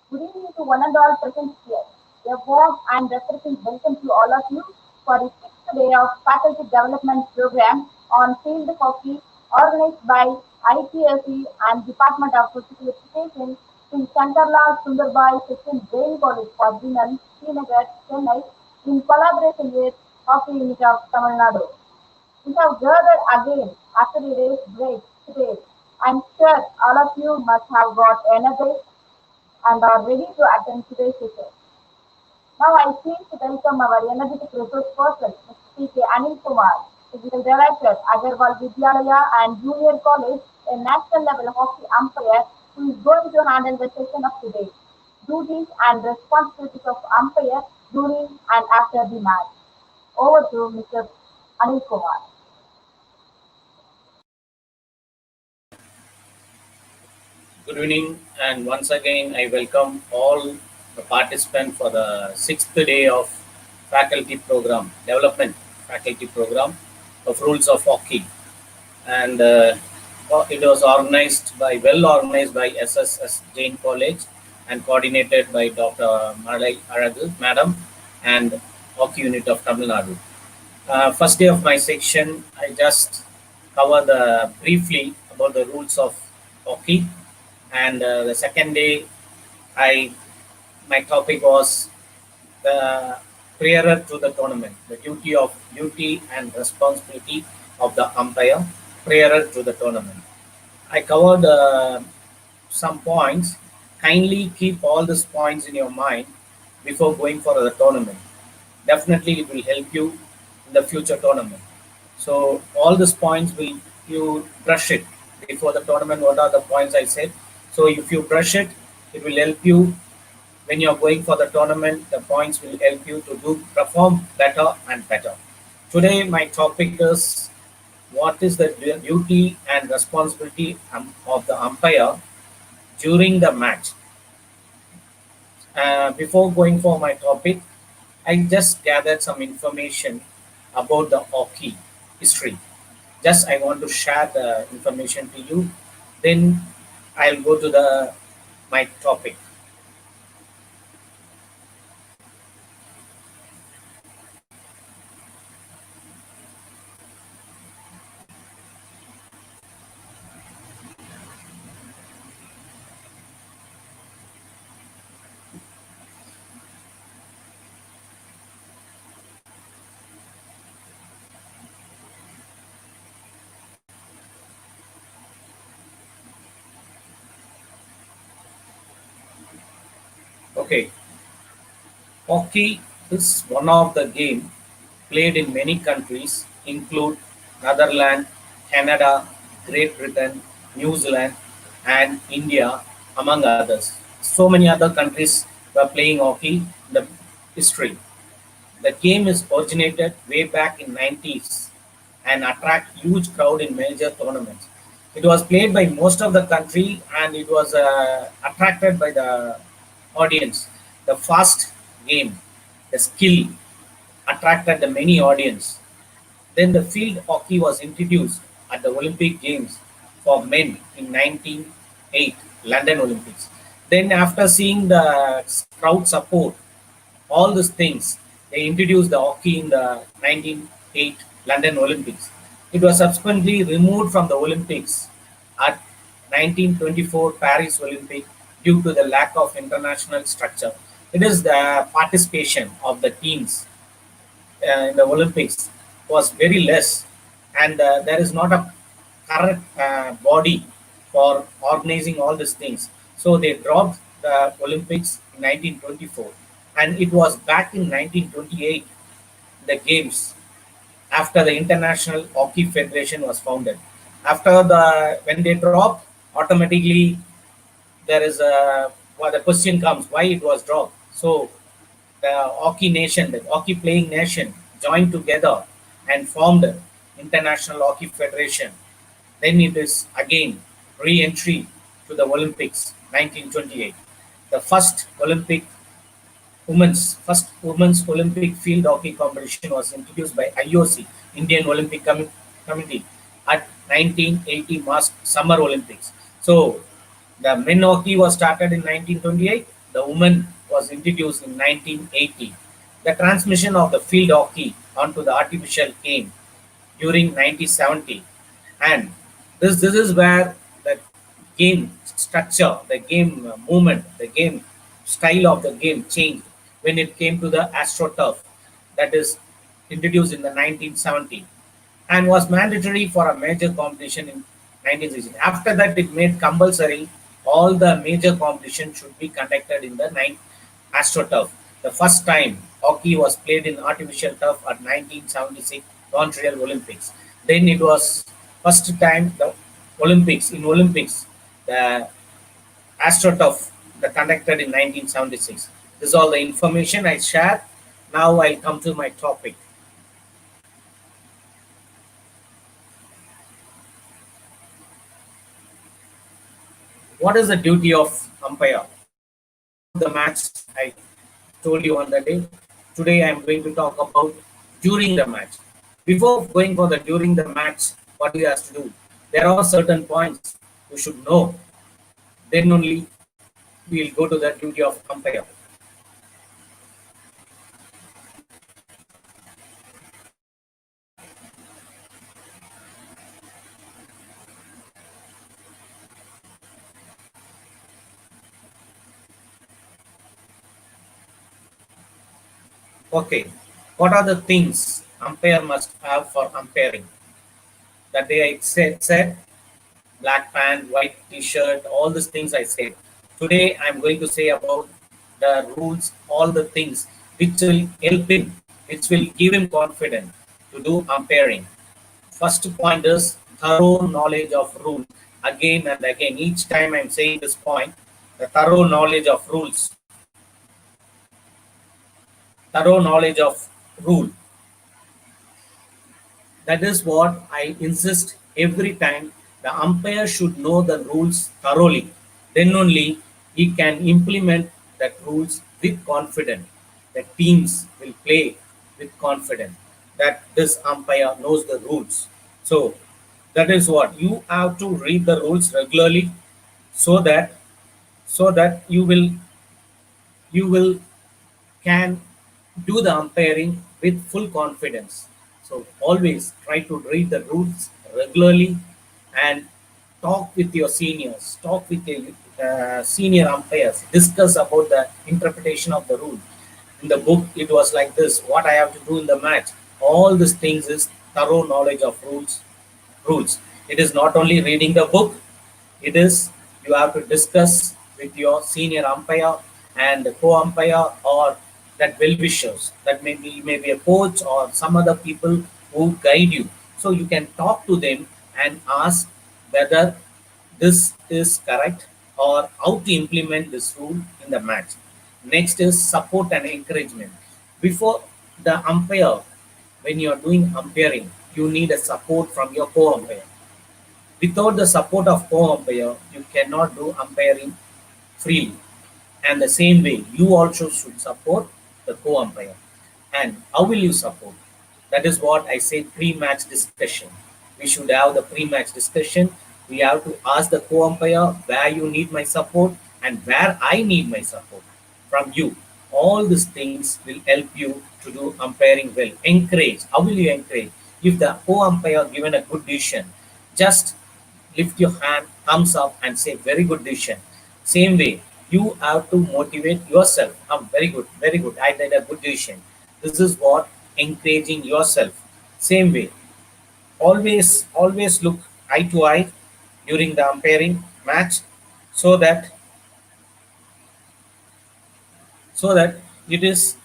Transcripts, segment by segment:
Good evening to one and all present here. A warm and refreshing welcome to all of you for the sixth day of Faculty Development Program on Field Hockey organized by IQAC and Department of Physical Education in Shankarlal Sundarbai Section Brain College for Women, Srinagar, Chennai in collaboration with Hockey Unit of Tamil Nadu. We have gathered again after a day's break today. I'm sure all of you must have got energized and are ready to attend today's session. Now I please to welcome our energetic resource person, Mr. P.K. Anil Kumar, Technical Director, Agarwal Vidyalaya and Junior College, a national level hockey umpire who is going to handle the session of today. Duties and responsibilities of umpire during and after the match. Over to Mr. Anil Kumar. Good evening, and once again, I welcome all the participants for the sixth day of faculty program development faculty program of rules of hockey, and it was well organized by SSS Jain College and coordinated by Dr. Malai Aragu, Madam, and Hockey Unit of Tamil Nadu. First day of my section, I just cover the briefly about the rules of hockey, and the second day, I my topic was the prior to the tournament, the duty and responsibility of the umpire prior to the tournament. I covered some points. Kindly keep all these points in your mind before going for the tournament. Definitely, it will help you in the future tournament. So all these points will you brush it before the tournament. What are the points I said? So if you brush it, it will help you when you are going for the tournament. The points will help you to do perform better and better. Today, my topic is what is the duty and responsibility of the umpire during the match. Before going for my topic, I just gathered some information about the hockey history. Just I want to share the information to you. Then I'll go to the my topic. Okay, hockey is one of the game played in many countries, include Netherlands, Canada, Great Britain, New Zealand, and India, among others. So many other countries were playing hockey in the history. The game is originated way back in 90s and attract huge crowd in major tournaments. It was played by most of the country and it was attracted by the audience. The fast game, the skill attracted the many audience. Then the field hockey was introduced at the Olympic Games for men in 1908 London Olympics. Then after seeing the crowd support, all these things, they introduced the hockey in the 1908 London Olympics. It was subsequently removed from the Olympics at 1924 Paris Olympic due to the lack of international structure. It is the participation of the teams in the Olympics was very less, and there is not a correct body for organizing all these things. So they dropped the Olympics in 1924, and it was back in 1928 the games after the International Hockey Federation was founded. After the when they dropped, automatically there is a well, the question comes why it was dropped. So the hockey nation, the hockey playing nation, joined together and formed International Hockey Federation. Then it is again re-entry to the Olympics, 1928. The first women's Olympic field hockey competition was introduced by IOC, Indian Olympic Committee, at 1980 Summer Olympics. So the men hockey was started in 1928. the woman was introduced in 1980. The transmission of the field hockey onto the artificial came during 1970, and this is where the game structure, the game movement, the game style of the game changed when it came to the AstroTurf, that is introduced in the 1970 and was mandatory for a major competition in 1960. After that, it made compulsory all the major competitions should be conducted in the AstroTurf. The first time hockey was played in artificial turf at 1976 Montreal Olympics. Then it was first time the Olympics the AstroTurf the conducted in 1976. This is all the information I shared. Now I'll come to my topic. What is the duty of umpire? Before the match, I told you on the day. Today I am going to talk about during the match. Before going for the during the match, what he has to do? There are certain points you should know. Then only we will go to the duty of umpire. Okay, what are the things umpire must have for umpiring? That day I said black pant, white t-shirt, all these things I said. Today I'm going to say about the rules, all the things which will help him, which will give him confidence to do umpiring. First point is thorough knowledge of rules. Again and again, each time I'm saying this point, the thorough knowledge of rule. That is what I insist every time. The umpire should know the rules thoroughly. Then only he can implement that rules with confidence. The teams will play with confidence that this umpire knows the rules. So that is what you have to read the rules regularly, so that you will can do the umpiring with full confidence. So always try to read the rules regularly and talk with your seniors, talk with your senior umpires, discuss about the interpretation of the rule. In the book, it was like this: what I have to do in the match. All these things is thorough knowledge of rules. It is not only reading the book, it is you have to discuss with your senior umpire and the co-umpire or that well-wishers. That maybe a coach or some other people who guide you. So you can talk to them and ask whether this is correct or how to implement this rule in the match. Next is support and encouragement. Before the umpire, when you are doing umpiring, you need a support from your co-umpire. Without the support of co-umpire, you cannot do umpiring freely. And the same way, you also should support the co-umpire. And how will you support? That is what I say pre-match discussion. We should have the pre-match discussion. We have to ask the co-umpire where you need my support and where I need my support from you. All these things will help you to do umpiring well. Encourage. How will you encourage? If the co-umpire given a good decision, just lift your hand, thumbs up, and say very good decision. Same way, you have to motivate yourself. Very good, very good. I did a good decision. This is what encouraging yourself. Same way, always look eye to eye during the umpiring match, so that so that it is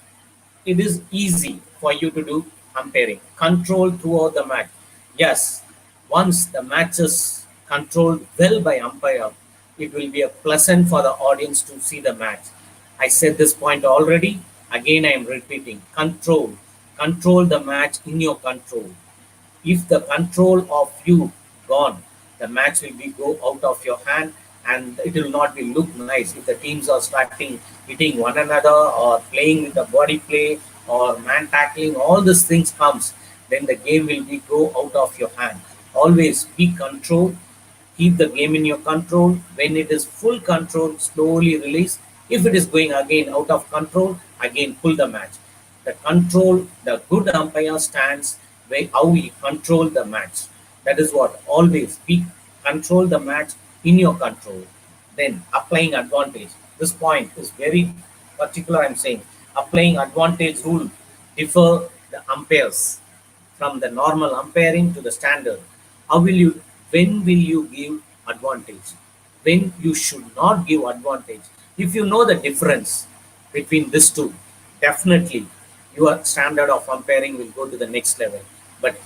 easy for you to do umpiring. Control throughout the match. Yes, once the match is controlled well by umpire, it will be a pleasant for the audience to see the match. I said this point already. Again, I am repeating. Control the match in your control. If the control of you gone, the match will be go out of your hand, and it will not be look nice if the teams are starting hitting one another or playing with the body play or man tackling. All these things comes, then the game will be go out of your hand. Always be control. Keep the game in your control. When it is full control, slowly release. If it is going again out of control, again pull the match. The control, the good umpire stands where how we control the match. That is what always we control the match in your control. Then applying advantage. This point is very particular. I'm saying applying advantage rule differ the umpires from the normal umpiring to the standard. How will you, when will you give advantage? When you should not give advantage? If you know the difference between these two, definitely your standard of umpiring will go to the next level. But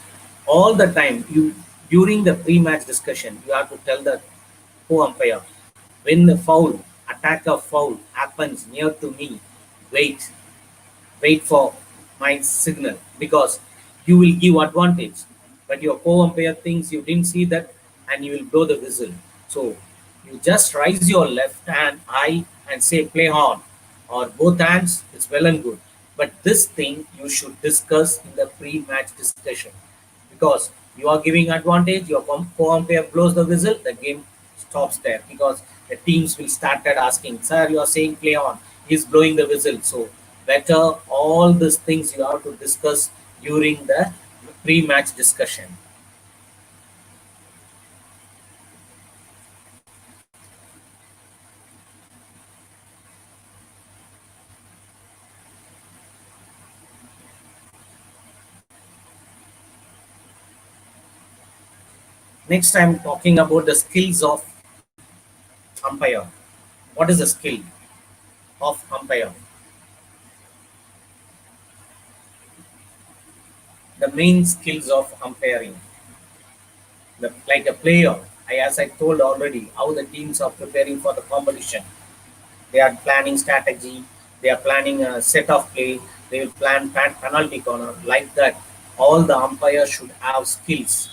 all the time, you during the pre-match discussion, you have to tell the co-umpire when the foul, attack of foul happens near to me, wait, wait for my signal because you will give advantage. But your co-umpire thinks you didn't see that and you will blow the whistle. So you just raise your left hand high and say play on, or both hands, it's well and good. But this thing you should discuss in the pre-match discussion because you are giving advantage, your co-umpire blows the whistle, the game stops there because the teams will started asking, sir, you are saying play on, he's blowing the whistle. So better all these things you have to discuss during the pre-match discussion. Next, I'm talking about the skills of umpire. What is the skill of umpire? The main skills of umpiring. Like a player, as I told already, how the teams are preparing for the competition. They are planning strategy. They are planning a set of play. They will plan penalty corner like that. All the umpires should have skills.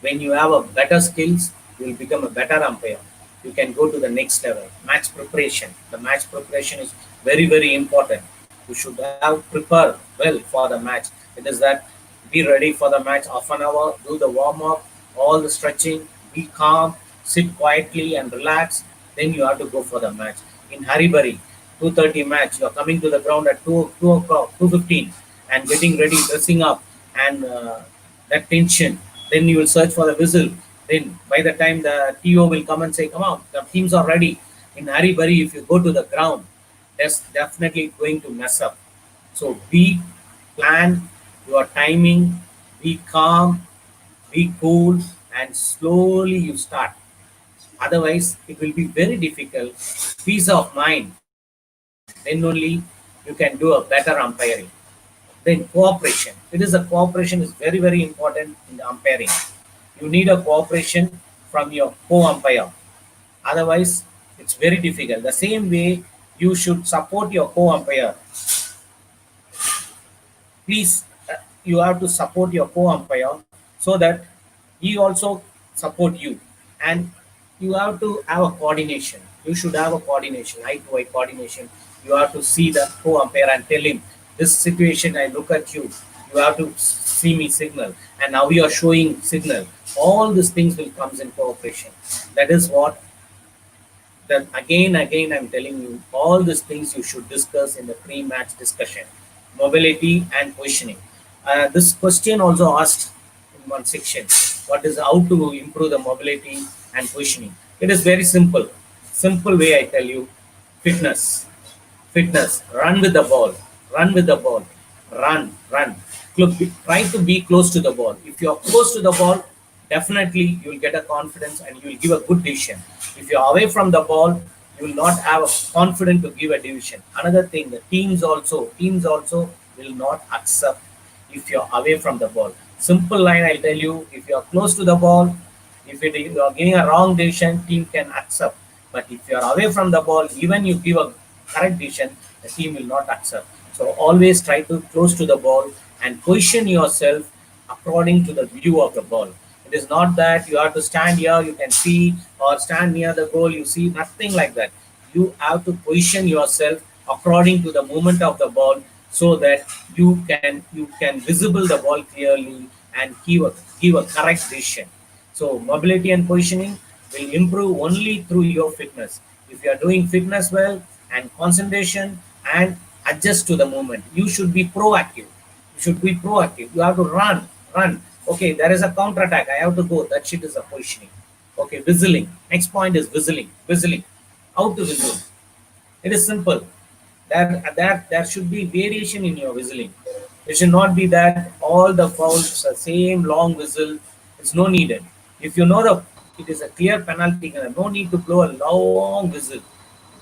When you have a better skills, you will become a better umpire. You can go to the next level. Match preparation. The match preparation is very, very important. You should have prepared well for the match. It is that be ready for the match half an hour, do the warm up, all the stretching, be calm, sit quietly and relax. Then you have to go for the match. In hurry 2:30 match, you are coming to the ground at 2 o'clock, 2:15 and getting ready, dressing up and that tension. Then you will search for the whistle. Then by the time the TO will come and say, come on, the teams are ready. In hurry if you go to the ground, that's definitely going to mess up. So be plan your timing, be calm, be cool, and slowly you start. Otherwise, it will be very difficult. Peace of mind. Then only you can do a better umpiring. Then cooperation. It is a cooperation is very, very important in the umpiring. You need a cooperation from your co-umpire. Otherwise, it's very difficult. The same way you should support your co-umpire. Please, you have to support your co-umpire so that he also support you. And you have to have a coordination. You should have a coordination, eye to eye coordination. You have to see the co-umpire and tell him, this situation, I look at you. You have to see me signal. And now you are showing signal. All these things will comes in cooperation. That is what that again I'm telling you all these things you should discuss in the pre-match discussion. Mobility and positioning. This question also asked in one section. What is how to improve the mobility and positioning? It is very simple. Simple way I tell you. Fitness. Fitness. Run with the ball. Run with the ball. Run. Try to be close to the ball. If you are close to the ball, definitely you will get a confidence and you will give a good decision. If you are away from the ball, you will not have a confidence to give a decision. Another thing, the teams also will not accept if you are away from the ball. Simple line I'll tell you, if you are close to the ball, if you are giving a wrong decision, team can accept. But if you are away from the ball, even you give a correct decision, the team will not accept. So always try to close to the ball and position yourself according to the view of the ball. It is not that you have to stand here, you can see, or stand near the goal, you see, nothing like that. You have to position yourself according to the movement of the ball so that you can visible the ball clearly and give a correct decision. So mobility and positioning will improve only through your fitness. If you are doing fitness well and concentration and adjust to the moment. You should be proactive. You should be proactive. You have to run. Okay, there is a counter attack. I have to go. That shit is a positioning. Okay, whistling. Next point is whistling. How to whistle? It is simple. There should be variation in your whistling. It should not be that all the fouls are same long whistle. It's no needed. If you know the it is a clear penalty, no need to blow a long whistle.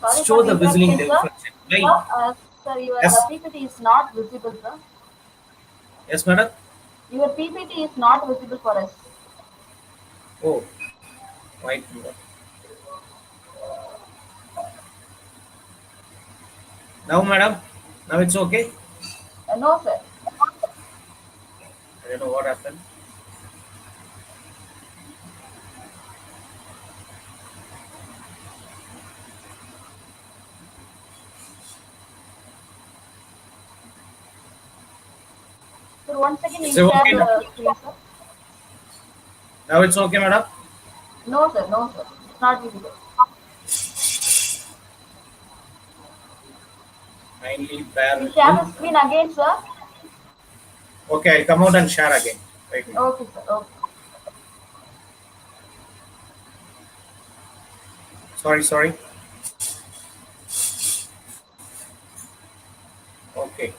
Sorry Show for the the whistling interruption, sir. difference. Why? Sir, your Yes, PPT is not visible, sir. yes, madam. Your PPT is not visible for us. Oh, right. Now, madam. Now it's okay. No, sir. I don't know what happened. Sir, once again, Is you it share okay now? the screen, sir. Now it's okay, madam. No, sir. No, sir. It's not visible. Kindly bear You with share me. the screen again, sir. Okay, I'll come out and share again. Wait a minute. Okay, sir. Okay. Sorry. Okay.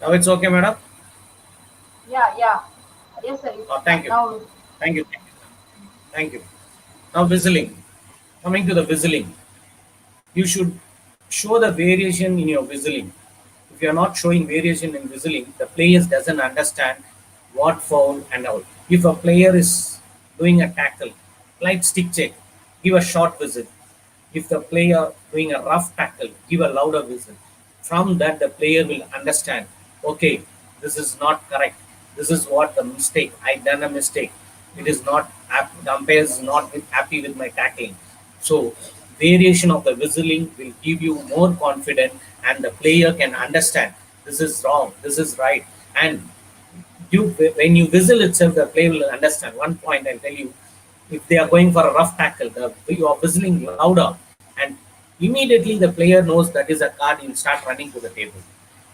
Now it's okay, madam. Yeah. Yes, sir. Thank you. Now, Thank you. Now whistling. Coming to the whistling, you should show the variation in your whistling. If you are not showing variation in whistling, the players doesn't understand what foul and out. If a player is doing a tackle, light stick check, give a short whistle. If the player doing a rough tackle, give a louder whistle. From that, the player will understand. Okay, this is not correct. This is what the mistake. I done a mistake. It is not. The umpire is not happy with my tackling. So, variation of the whistling will give you more confidence, and the player can understand this is wrong, this is right, and you when you whistle itself, the player will understand. One point I'll tell you: if they are going for a rough tackle, you are whistling louder, and immediately the player knows that is a card. You start running to the table.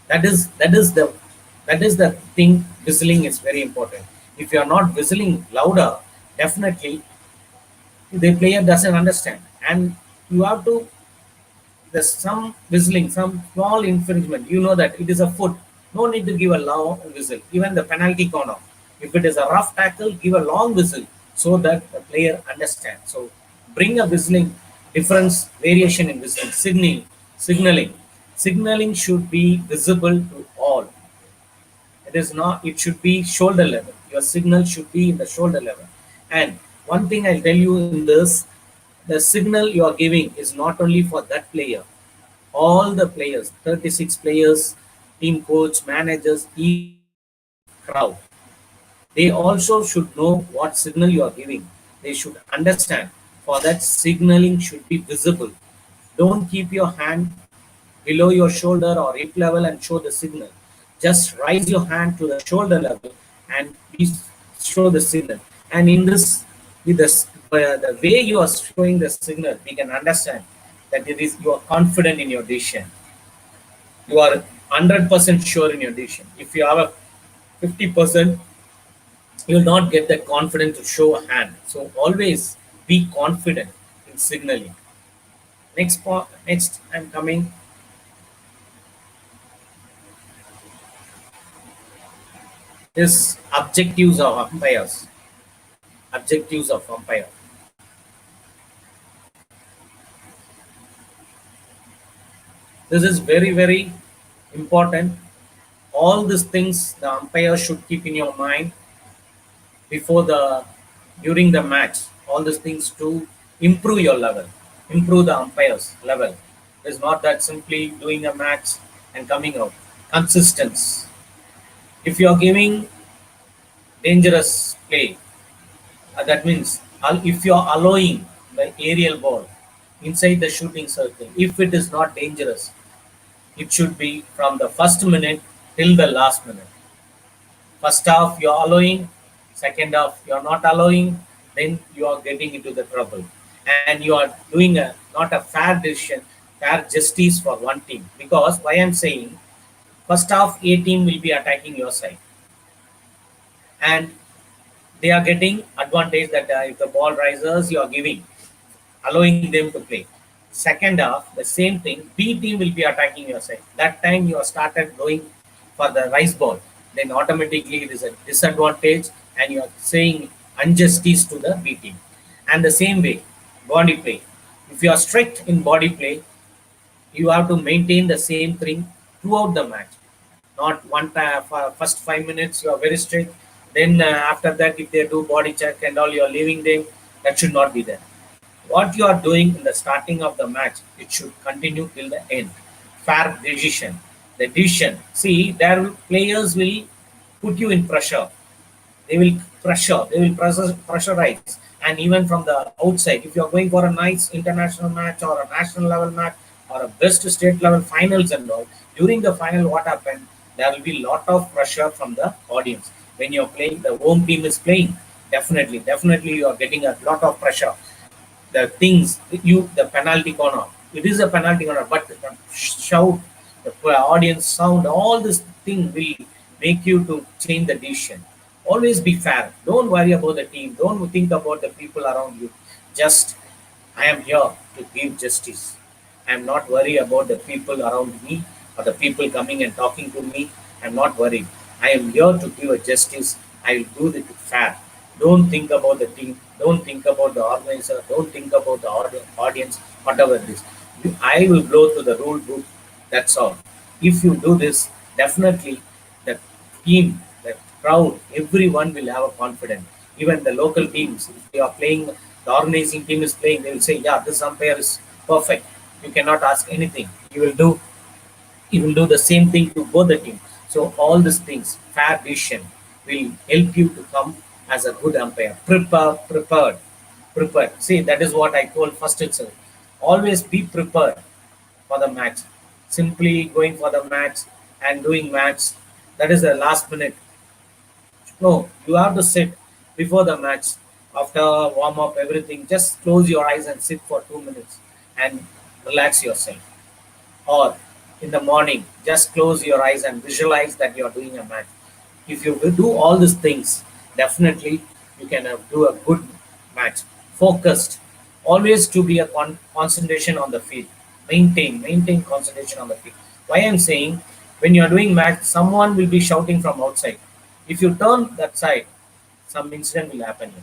That is the thing. Whistling is very important. If you are not whistling louder, definitely the player doesn't understand, and you have to there's some whistling, some small infringement. You know that it is a foot. No need to give a long whistle. Even the penalty corner. If it is a rough tackle, give a long whistle so that the player understands. So bring a whistling difference, variation in whistling, signaling. Signaling should be visible to all. It is not. It should be shoulder level. Your signal should be in the shoulder level. And one thing I'll tell you in this, the signal you are giving is not only for that player. All the players, 36 players, team coach, managers, even crowd, they also should know what signal you are giving. They should understand. For that, signaling should be visible. Don't keep your hand below your shoulder or hip level and show the signal. Just raise your hand to the shoulder level and show the signal. And in this, with this, the way you are showing the signal, we can understand that it is you are confident in your decision. You are 100% sure in your decision. If you have a 50%, you will not get that confidence to show a hand. So always be confident in signaling. Next, I'm coming is objectives of umpires. Objectives of umpire. This is very important. All these things the umpire should keep in your mind before the during the match. All these things to improve your level, improve the umpire's level. It's not that simply doing a match and coming out. Consistency. If you are giving dangerous play, That means if you are allowing the aerial ball inside the shooting circle, if it is not dangerous, it should be from the first minute till the last minute. First half you are allowing, second half you are not allowing, then you are getting into the trouble. And you are doing a not a fair decision, fair justice for one team. Because why I'm saying first half A team will be attacking your side, and they are getting advantage that if the ball rises, you are giving, allowing them to play. Second half, the same thing. B team will be attacking your side. That time you have started going for the rise ball. Then automatically it is a disadvantage, and you are saying injustice to the B team. And the same way, body play. If you are strict in body play, you have to maintain the same thing throughout the match. Not one time for first 5 minutes you are very strict. Then after that, if they do body check and all, you are leaving them. That should not be there. What you are doing in the starting of the match, it should continue till the end. Fair decision. The decision. See, their players will put you in pressure. They will pressurize. And even from the outside, if you are going for a nice international match or a national level match or a best state level finals and all, during the final, what happened? There will be lot of pressure from the audience. When you're playing, the home team is playing, definitely you are getting a lot of pressure. The things you, the penalty corner, it is a penalty corner, but the shout, the audience sound, all this thing will make you to change the decision. Always be fair. Don't worry about the team. Don't think about the people around you. Just, I am here to give justice. I am not worried about the people around me or the people coming and talking to me. I am not worried. I am here to give a justice. I will do it fair. Don't think about the team. Don't think about the organizer. Don't think about the audience, whatever it is. I will blow to the rule book. That's all. If you do this, definitely the team, the crowd, everyone will have a confidence. Even the local teams, if they are playing, the organizing team is playing, they will say, yeah, this umpire is perfect. You cannot ask anything. You will do the same thing to both the team. So all these things, fair decision, will help you to come as a good umpire. Prepared. See, that is what I told first itself. Always be prepared for the match. Simply going for the match and doing match, that is the last minute. No, you have to sit before the match. After warm up, everything, just close your eyes and sit for 2 minutes and relax yourself. Or in the morning, just close your eyes and visualize that you are doing a match. If you will do all these things, definitely you can do a good match. Focused, always to be a concentration on the field. Maintain concentration on the field. Why I'm saying, when you are doing match, someone will be shouting from outside. If you turn that side, some incident will happen here.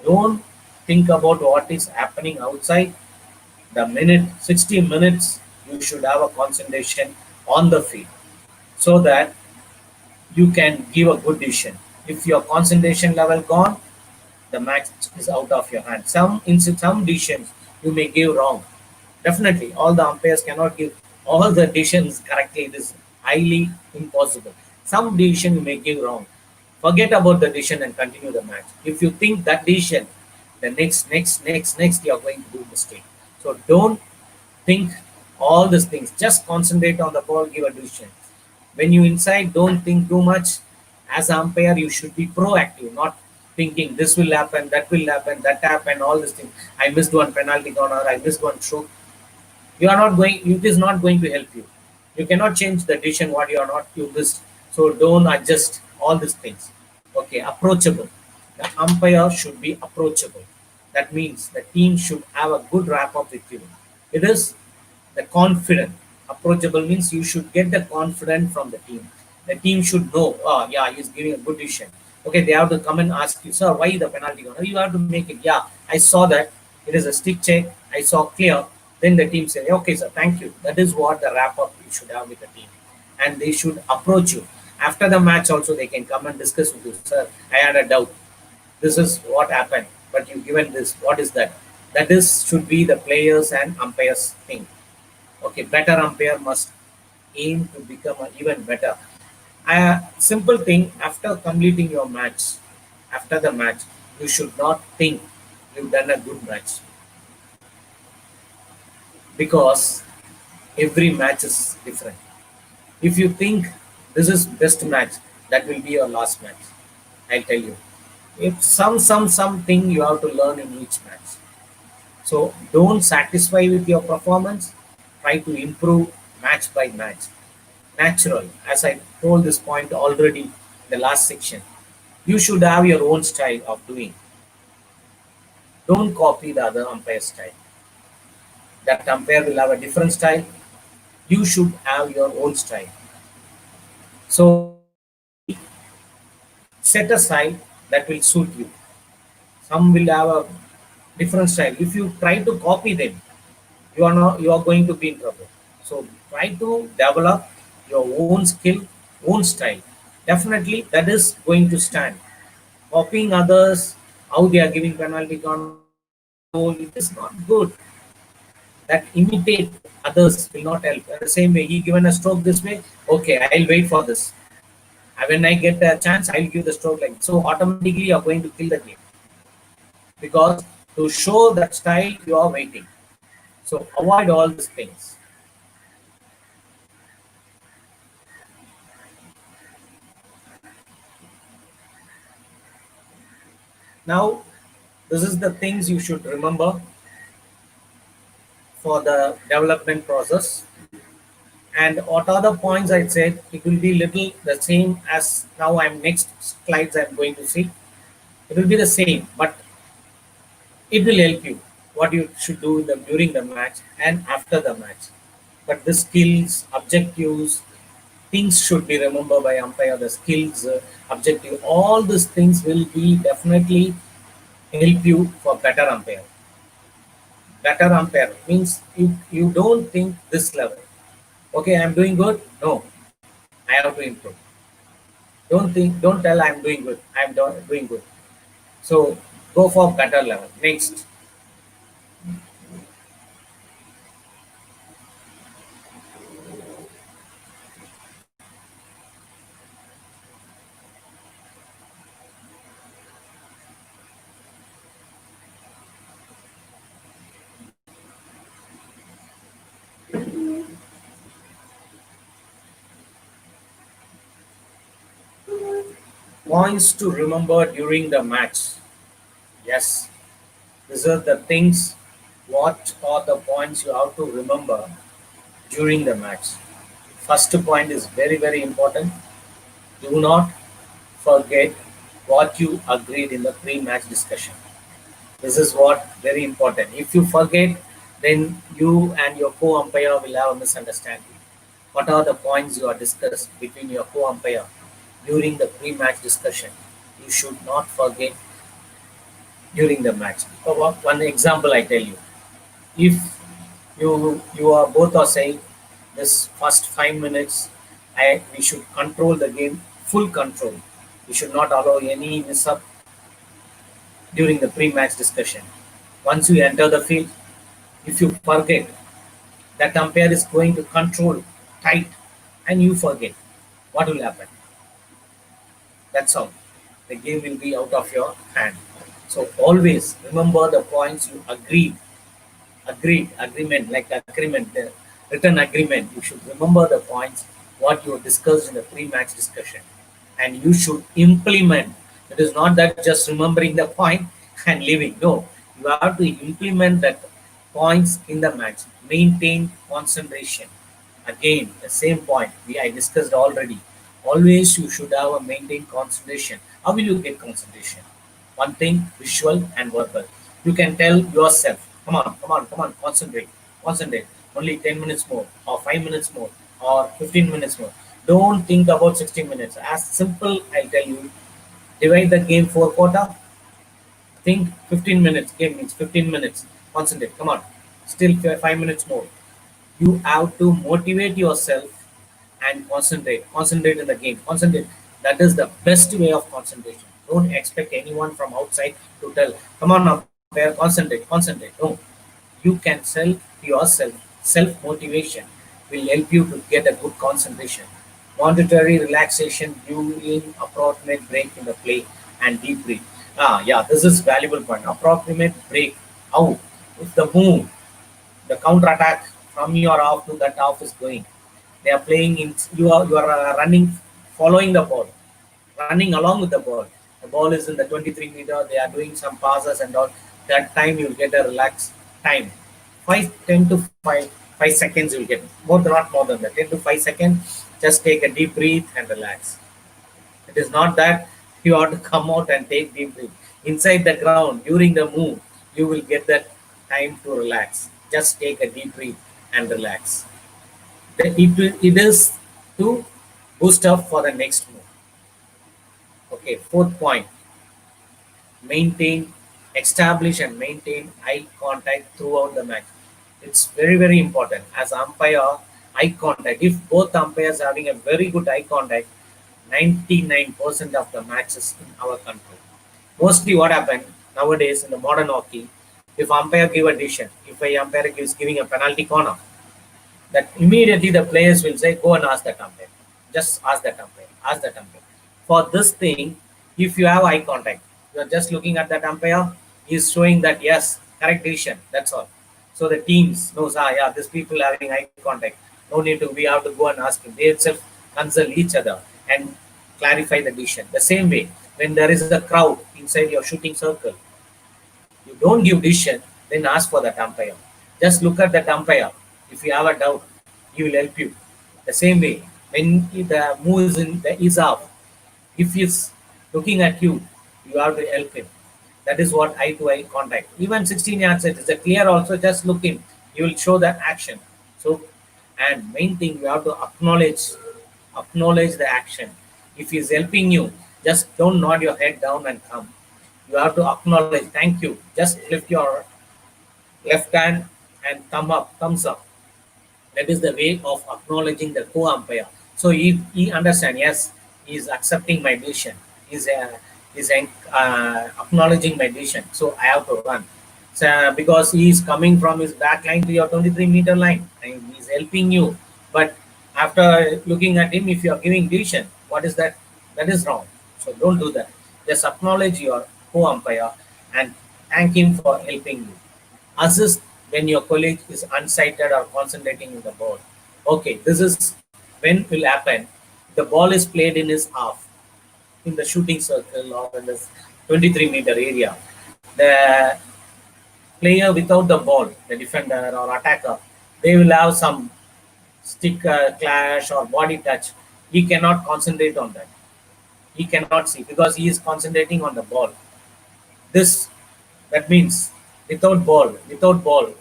Don't think about what is happening outside. The minute 60 minutes, you should have a concentration on the field, so that you can give a good decision. If your concentration level gone, the match is out of your hand. Some decisions you may give wrong. Definitely, all the umpires cannot give all the decisions correctly. It is highly impossible. Some decision you may give wrong. Forget about the decision and continue the match. If you think that decision, the next, you are going to do mistake. So don't think all these things. Just concentrate on the ball, give a decision. When you inside, don't think too much. As an umpire, you should be proactive, not thinking this will happen, that happened, all these things. I missed one penalty corner, I missed one stroke. You are not going, it is not going to help you. You cannot change the decision what you missed. So don't adjust all these things. Okay, approachable. The umpire should be approachable. That means the team should have a good wrap up with you. It is the confident. Approachable means you should get the confidence from the team. The team should know, oh yeah, he's giving a good decision. Okay, they have to come and ask you, sir, why the penalty corner? You have to make it. Yeah, I saw that. It is a stick check. I saw clear. Then the team say, okay, sir, thank you. That is what the wrap up you should have with the team. And they should approach you. After the match, also, they can come and discuss with you, sir. I had a doubt. This is what happened. But you given this. What is that? That is should be the players and umpires thing. Okay, better umpire must aim to become even better. A simple thing, after completing your match, after the match, you should not think you've done a good match because every match is different. If you think this is best match, that will be your last match. I'll tell you. If something you have to learn in each match. So don't satisfy with your performance. Try to improve match by match. Natural, as I told this point already in the last section. You should have your own style of doing. Don't copy the other umpire style. That umpire will have a different style. You should have your own style. So simply set a style that will suit you. Some will have a different style. If you try to copy them, you are going to be in trouble. So try to develop your own skill, own style. Definitely that is going to stand. Copying others, how they are giving penalty corner, goal, it is not good. That imitate others will not help. The same way, he given a stroke this way, okay, I'll wait for this. And when I get a chance, I'll give the stroke like so. Automatically, you're going to kill the game because to show that style, you are waiting. So avoid all these things. Now, this is the things you should remember for the development process. And what are the points I said? It will be little the same as now. I'm next slides I'm going to see. It will be the same, but it will help you what you should do during the match and after the match. But the skills, objectives, things should be remembered by umpire. The skills, objective, all these things will be definitely help you for better umpire. Better umpire means you don't think this level. Okay, I'm doing good. No, I have to improve. Don't tell I'm doing good. Doing good. So go for better level. Next, points to remember during the match. Yes, these are the things. What are the points you have to remember during the match? First point is very important. Do not forget what you agreed in the pre-match discussion. This is what very important. If you forget, then you and your co-umpire will have a misunderstanding. What are the points you are discussed between your co-umpire during the pre-match discussion? You should not forget during the match. One example I tell you. If you are both are saying this first 5 minutes, we should control the game, full control. We should not allow any miss up during the pre-match discussion. Once you enter the field, if you forget, that umpire is going to control tight, and you forget, what will happen? That's all. The game will be out of your hand. So always remember the points you agreement, like agreement, the written agreement. You should remember the points what you discussed in the pre-match discussion, and you should implement. It is not that just remembering the point and leaving. No, you have to implement that points in the match. Maintain concentration. Again, the same point I discussed already. Always you should have a maintained concentration. How will you get concentration? One thing, visual and verbal. You can tell yourself, come on, concentrate. Only 10 minutes more, or 5 minutes more, or 15 minutes more. Don't think about 16 minutes. As simple, I'll tell you, divide the game 4 quarter. Think 15 minutes. Game means 15 minutes. Concentrate. Come on. Still 5 minutes more. You have to motivate yourself and concentrate. Concentrate in the game. Concentrate. That is the best way of concentration. Don't expect anyone from outside to tell, come on, umpire, concentrate. No. You can self yourself. Self motivation will help you to get a good concentration. Monetary relaxation during appropriate break in the play and deep breathe. Yeah, this is valuable point. Approximate break. How? If the move, the counter attack from your off to that off is going. They are playing in. You are running, following the ball, running along with the ball. The ball is in the 23 meter. They are doing some passes and all. That time you'll get a relaxed time. 5 10 to 5 seconds you'll get more, not more than that. 10 to 5 seconds. Just take a deep breath and relax. It is not that you have to come out and take deep breath. Inside the ground, during the move, you will get that time to relax. Just take a deep breath and relax. It is to boost up for the next move. Okay, fourth point, maintain, establish and maintain eye contact throughout the match. It's very, very important. As umpire, eye contact. If both umpires are having a very good eye contact, 99% of the matches in our country. Mostly what happened nowadays in the modern hockey, if umpire give a decision, if a umpire is giving a penalty corner, that immediately the players will say, go and ask that umpire. Just ask that umpire. Ask that umpire. For this thing, if you have eye contact, you are just looking at that umpire, he is showing that yes, correct decision. That's all. So the teams knows, yeah, these people having eye contact. No need to, we have to go and ask him. They itself consult each other and clarify the decision. The same way, when there is a crowd inside your shooting circle, you don't give decision, then ask for that umpire. Just look at that umpire. If you have a doubt, he will help you. The same way, when the move is off, if he's looking at you, you have to help him. That is what eye to eye contact. Even 16 yards it is a clear also, just look him. You will show that action. So, and main thing you have to acknowledge the action. If he's helping you, just don't nod your head down and come. You have to acknowledge, thank you. Just lift your left hand and thumbs up. That is the way of acknowledging the co-umpire. So if he understand, yes, he is accepting my decision. Is acknowledging my decision. So I have to run. So, because he is coming from his back line to your 23-meter line and he is helping you. But after looking at him, if you are giving decision, what is that? That is wrong. So don't do that. Just acknowledge your co-umpire and thank him for helping you. Assist when your colleague is unsighted or concentrating in the ball. Okay, this is when will happen. The ball is played in his half, in the shooting circle or in the 23-meter area. The player without the ball, the defender or attacker, they will have some stick clash or body touch. He cannot concentrate on that. He cannot see because he is concentrating on the ball. This that means without ball,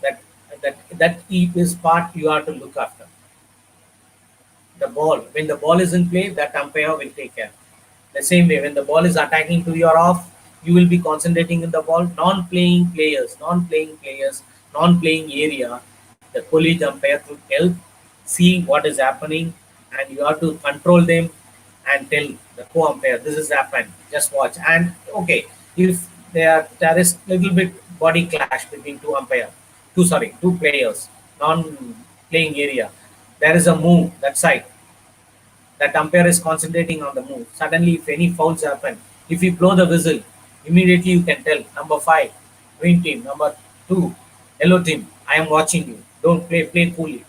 that is part you have to look after. The ball, when the ball is in play, that umpire will take care. The same way, when the ball is attacking to your off, you will be concentrating in the ball. Non-playing area, the colleague umpire will help see what is happening, and you have to control them and tell the co-umpire this has happened. Just watch. And okay, if there is little bit body clash between two players, non-playing area, there is a move that side, that umpire is concentrating on the move. Suddenly, if any fouls happen, if you blow the whistle, immediately you can tell number 5, green team, number 2, yellow team, I am watching you. Don't play coolly.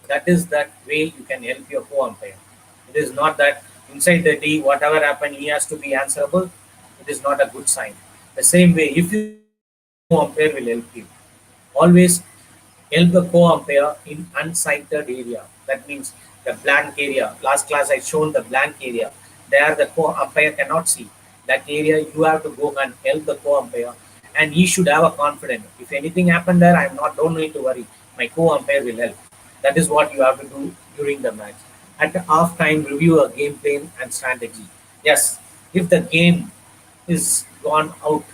That is that way you can help your co-umpire. It is not that inside the D, whatever happened, he has to be answerable. It is not a good sign. The same way, if you see that, your co-umpire will help you. Always help the co-umpire in unsighted area. That means the blank area. Last class I shown the blank area. There the co-umpire cannot see. That area you have to go and help the co-umpire, and he should have a confidence. If anything happened there, don't need to worry. My co-umpire will help. That is what you have to do during the match. At the half time, review a game plan and strategy. Yes, if the game is gone out,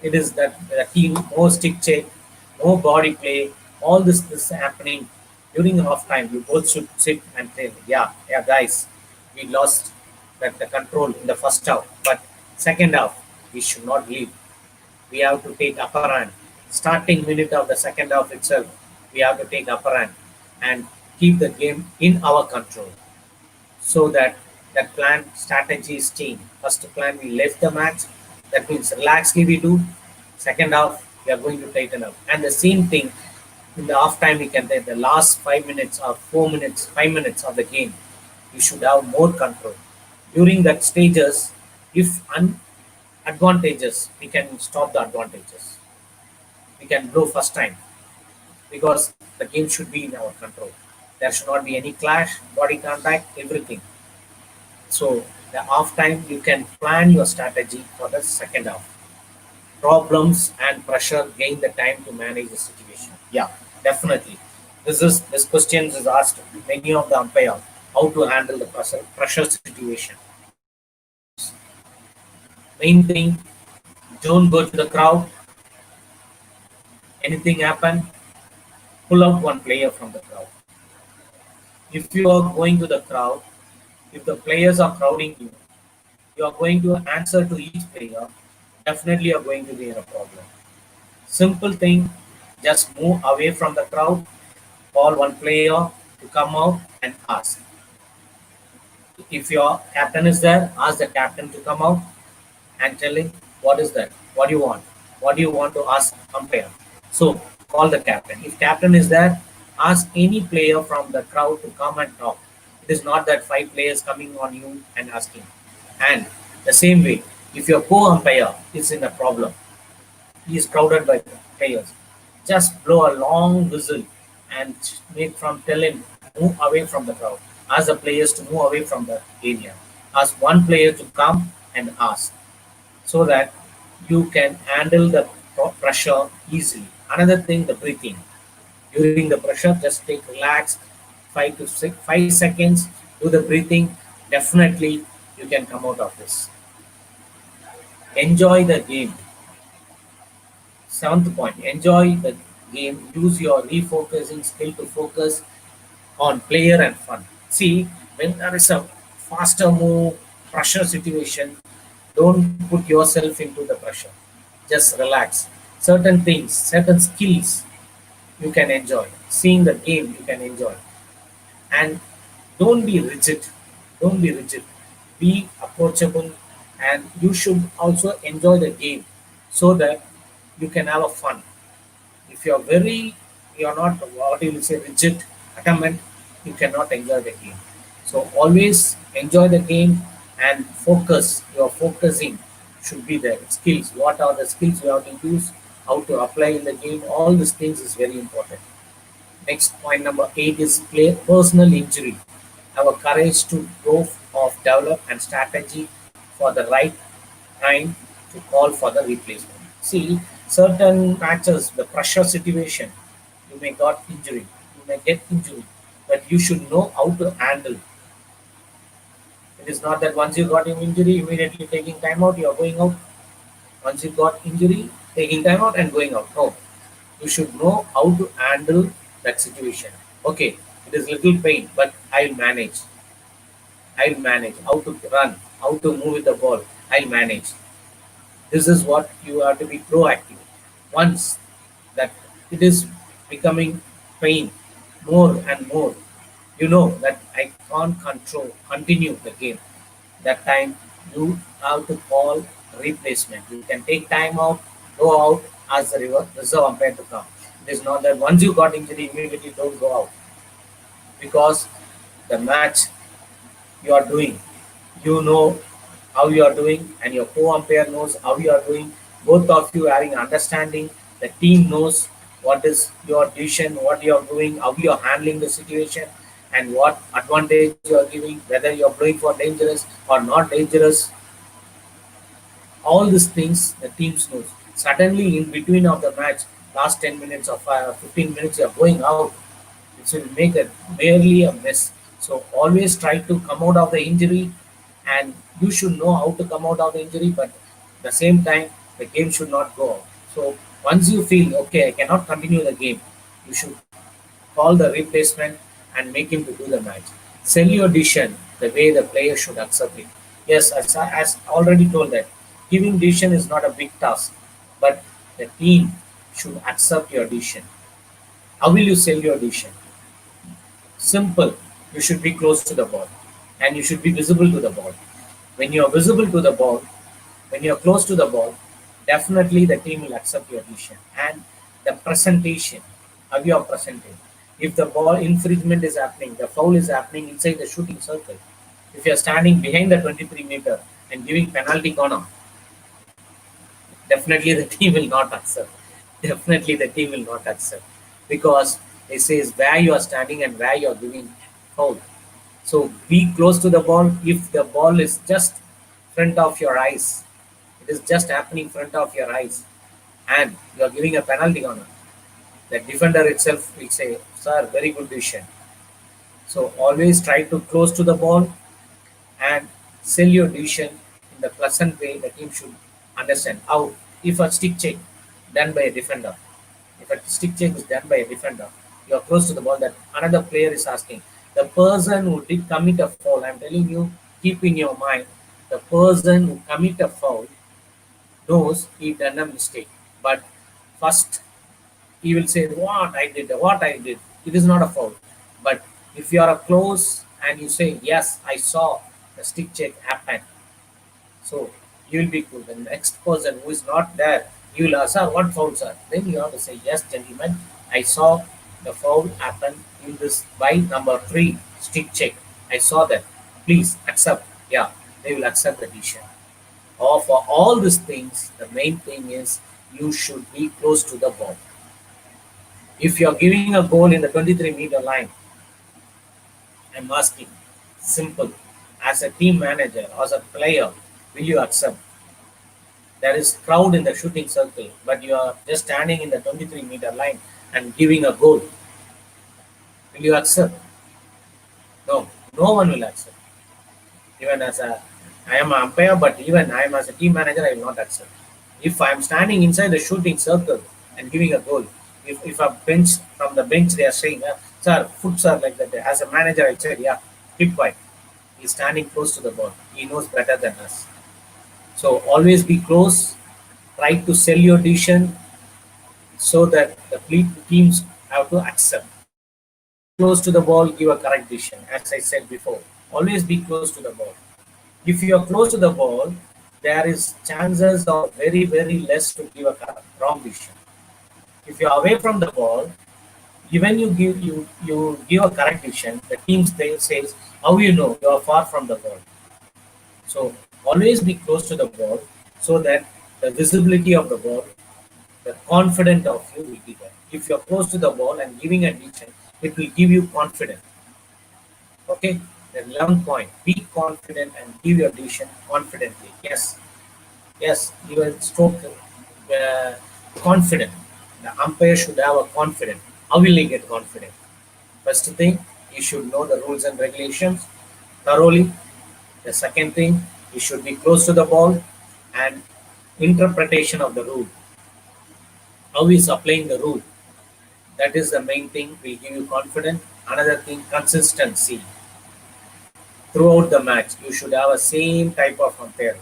it is that the team, no stick check, no body play, all this happening during half time. You both should sit and say, yeah, guys, we lost the control in the first half, but second half we should not leave. We have to take upper hand. Starting minute of the second half itself, we have to take upper hand and keep the game in our control, so that that plan strategy is changed. First plan we left the match, That means relaxedly we do. Second half, we are going to tighten up. And the same thing in the half time, we can take the last 5 minutes or 4 minutes, 5 minutes of the game. You should have more control. During that stages, if advantages, we can stop the advantages. We can blow first time because the game should be in our control. There should not be any clash, body contact, everything. So the half time you can plan your strategy for the second half. Problems and pressure gain the time to manage the situation. Yeah, definitely. This question is asked many of the umpire how to handle the pressure situations. Main thing, don't go to the crowd. Anything happen, pull out one player from the crowd. If you are going to the crowd, if the players are crowding you, you are going to answer to each player, definitely you are going to be in a problem. Simple thing, just move away from the crowd, call one player to come out and ask. If your captain is there, ask the captain to come out and tell him what is that, what do you want, what do you want to ask umpire. So call the captain. If captain is there, ask any player from the crowd to come and talk. It is not that five players coming on you and asking. And the same way, if your co-umpire is in a problem, he is crowded by players, just blow a long whistle and make from tell him move away from the crowd. Ask the players to move away from the area. Ask one player to come and ask so that you can handle the pressure easily. Another thing, the breathing. During the pressure, just take relax 5 seconds, do the breathing. Definitely, you can come out of this. Enjoy the game. Seventh point, enjoy the game. Use your refocusing skill to focus on player and fun. See, when there is a faster move, pressure situation, don't put yourself into the pressure. Just relax. Certain things, certain skills you can enjoy. Seeing the game you can enjoy. And don't be rigid. Don't be rigid. Be approachable and you should also enjoy the game so that you can have a fun. If you're not what you will say rigid, adamant, you cannot enjoy the game. So always enjoy the game and focus. Your focusing should be there. Skills. What are the skills you have to use? How to apply in the game? All these things is very important. Next point number 8 is play personal injury. Have a courage to go of develop and strategy for the right time to call for the replacement. See, certain matches, the pressure situation, you may got injury, you may get injury, but you should know how to handle. It is not that once you got an injury, immediately taking time out, you are going out. Once you got injury, taking time out and going out. No, you should know how to handle that situation. Okay, it is little pain, but I'll manage. I'll manage how to run, how to move with the ball. I'll manage. This is what you have to be proactive. Once that it is becoming pain more and more, you know that I can't continue the game. That time you have to call replacement. You can take time out, go out, ask the reserve umpire to come. It is not that once you got injury, immediately don't go out because the match you are doing, you know how you are doing, and your co-umpire knows how you are doing. Both of you having understanding. The team knows what is your decision, what you are doing, how you are handling the situation, and what advantage you are giving, whether you are blowing for dangerous or not dangerous. All these things the teams knows. Suddenly, in between of the match, last 10 minutes or 15 minutes, you are going out. It will make a barely a mess. So always try to come out of the injury, and you should know how to come out of the injury. But at the same time, the game should not go out. So once you feel okay, I cannot continue the game, you should call the replacement and make him to do the match. Sell your decision the way the player should accept it. Yes, as already told that giving decision is not a big task, but the team should accept your decision. How will you sell your decision? Simple. You should be close to the ball and you should be visible to the ball. When you are visible to the ball, When you're close to the ball, definitely the team will accept your decision. And the presentation, how you are presented. If the ball infringement is happening, the foul is happening inside the shooting circle. If you're standing behind the 23-meter and giving penalty corner, definitely the team will not accept. Definitely the team will not accept because it says where you are standing and where you are giving foul. So be close to the ball. If the ball is just front of your eyes, it is just happening front of your eyes, and you are giving a penalty on it. The defender itself will say, "Sir, very good decision." So always try to close to the ball and sell your decision in the pleasant way. The team should understand how if a stick check done by a defender, if a stick check is done by a defender, you are close to the ball that another player is asking. The person who did commit a foul, I'm telling you, keep in your mind, the person who commit a foul knows he done a mistake. But first he will say, what I did, what I did. It is not a foul. But if you are close and you say, yes, I saw the stick check happen, so you will be cool. The next person who is not there, you will ask, sir, what foul, sir? Then you have to say, yes, gentlemen, I saw the foul happen in this by number 3 stick check. I saw that. Please accept. Yeah, they will accept the decision. Or for all these things, the main thing is you should be close to the ball. If you are giving a goal in the 23-meter line, I'm asking, simple, as a team manager, as a player, will you accept? There is crowd in the shooting circle, but you are just standing in the 23-meter line and giving a goal. Will you accept? No, no one will accept. Even as a, I am an umpire, but even I am as a team manager, I will not accept. If I am standing inside the shooting circle and giving a goal, if a bench from the bench they are saying, sir, foots are like that. As a manager, I said, yeah, keep quiet. He's standing close to the ball. He knows better than us. So always be close. Try to sell your decision so that the teams have to accept. Be close to the ball, give a correct decision. As I said before, always be close to the ball. If you are close to the ball, there is chances of very, very less to give a wrong decision. If you are away from the ball, even you give a correct decision, the team says, how you know you are far from the ball. So always be close to the ball so that the visibility of the ball, the confidence of you will be there. If you are close to the ball and giving a decision, it will give you confidence. Okay, the 11th point, be confident and give your decision confidently. Yes, yes, you will stroke confident. The umpire should have a confidence. How will he get confident? First thing, he should know the rules and regulations thoroughly. The second thing, he should be close to the ball and interpretation of the rule. How he is applying the rule. That is the main thing, will give you confidence. Another thing, consistency. Throughout the match, you should have a same type of umpire.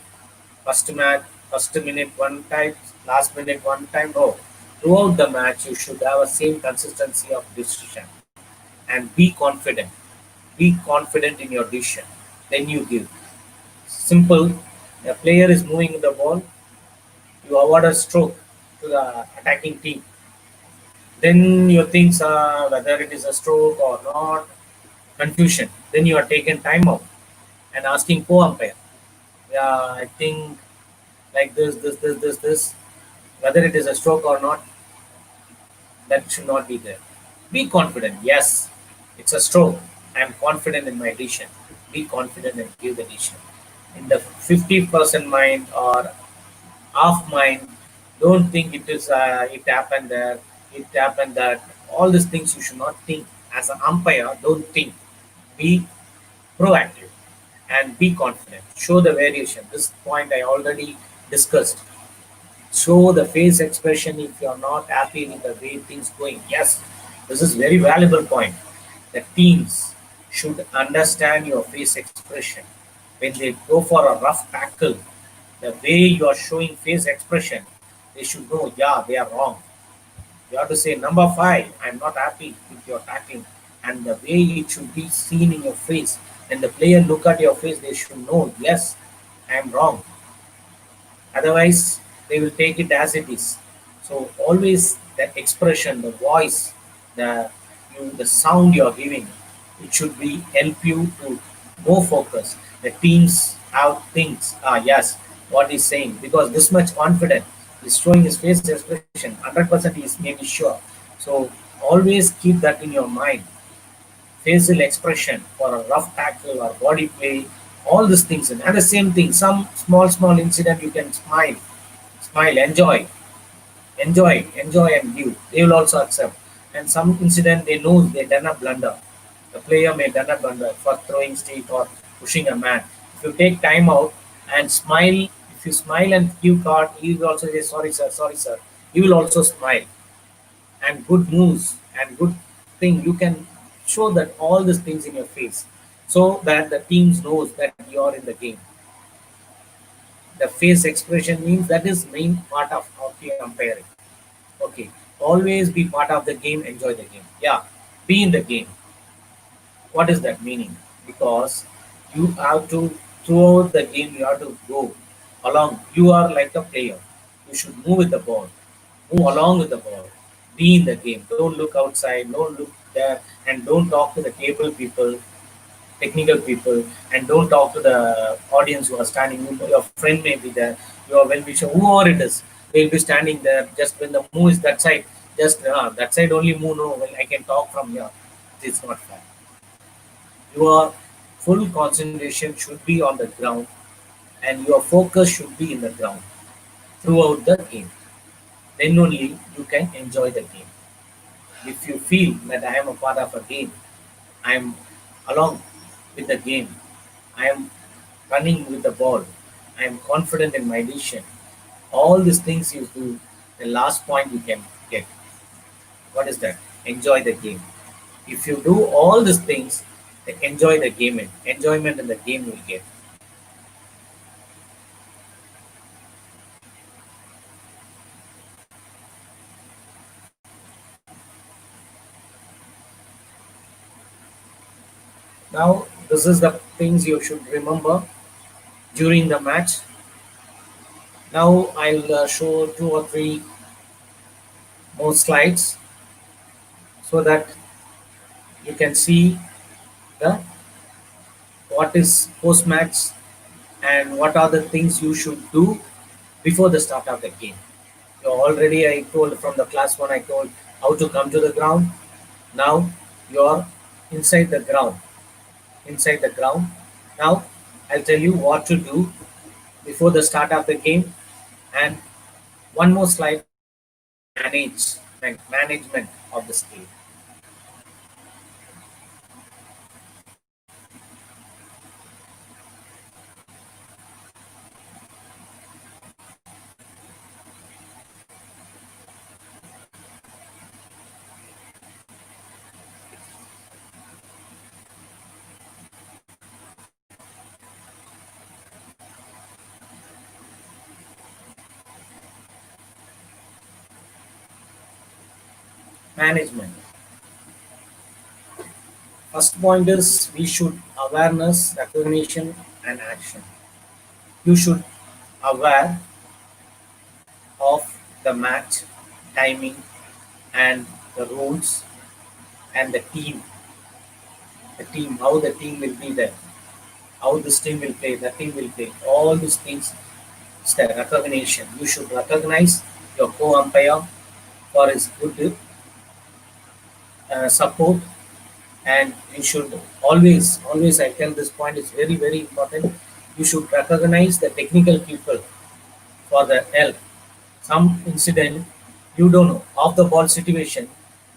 First match, first minute one type, last minute one time. No. Throughout the match, you should have a same consistency of decision. And be confident. Be confident in your decision. Then you give. Simple. The player is moving the ball. You award a stroke to the attacking team. Then you think whether it is a stroke or not. Confusion. Then you are taking time out and asking co-umpire. Yeah, I think like this. Whether it is a stroke or not, that should not be there. Be confident. Yes, it's a stroke. I am confident in my decision. Be confident and give the decision. In the 50% mind or half mind, don't think it is it happened there, it happened that. All these things you should not think. As an umpire, don't think. Be proactive and be confident. Show the variation. This point I already discussed. Show the face expression if you are not happy with the way things going. Yes, this is very valuable point. The teams should understand your face expression. When they go for a rough tackle, the way you are showing face expression, they should know, yeah, they are wrong. You have to say, number 5, I'm not happy with your tackling. And the way it should be seen in your face. When the player look at your face, they should know, yes, I'm wrong. Otherwise, they will take it as it is. So always the expression, the voice, the sound you're giving, it should be help you to more focus. The teams have things. Yes, what he's saying because this much confident, he's showing his face expression. 100% he is maybe sure. So always keep that in your mind. Facial expression for a rough tackle or body play, all these things. And the same thing, some small incident you can smile, enjoy and give. They will also accept. And some incident they know they done a blunder. The player may done a blunder for throwing stick or pushing a man. If you take time out and smile, if you smile and give card, he will also say sorry sir. He will also smile and good news and good thing you can show that all these things in your face so that the teams knows that you are in the game. The face expression means that is main part of hockey umpiring. Okay, always be part of the game, enjoy the game. Yeah, be in the game. What is that meaning? Because you have to throughout the game you have to go along. You are like a player. You should move with the ball, move along with the ball, be in the game. Don't look outside, don't look there, and don't talk to the table people, technical people, and don't talk to the audience who are standing. Your friend may be there, your well-wisher, whoever it is, they'll be standing there. Just when the move is that side, just that side only move. No, well, I can talk from here. It's not fair. Your full concentration should be on the ground, and your focus should be in the ground throughout the game. Then only you can enjoy the game. If you feel that I am a part of a game, I am along with the game, I am running with the ball, I am confident in my decision. All these things you do, the last point you can get. What is that? Enjoy the game. If you do all these things, enjoy the game. Enjoyment in the game you will get. Now, this is the things you should remember during the match. Now, I'll show two or three more slides so that you can see the what is post match and what are the things you should do before the start of the game. So already I told from the class one I told how to come to the ground. Now you're inside the ground. Inside the ground. Now I'll tell you what to do before the start of the game. And one more slide management of the game. Management. First point is we should awareness, recognition, and action. You should aware of the match, timing, and the rules, and the team, how the team will be there, how this team will play, the team will play. All these things is the recognition. You should recognize your co-umpire for his good support, and you should always I tell this point is very important. You should recognize the technical people for the help. Some incident you don't know off the ball situation,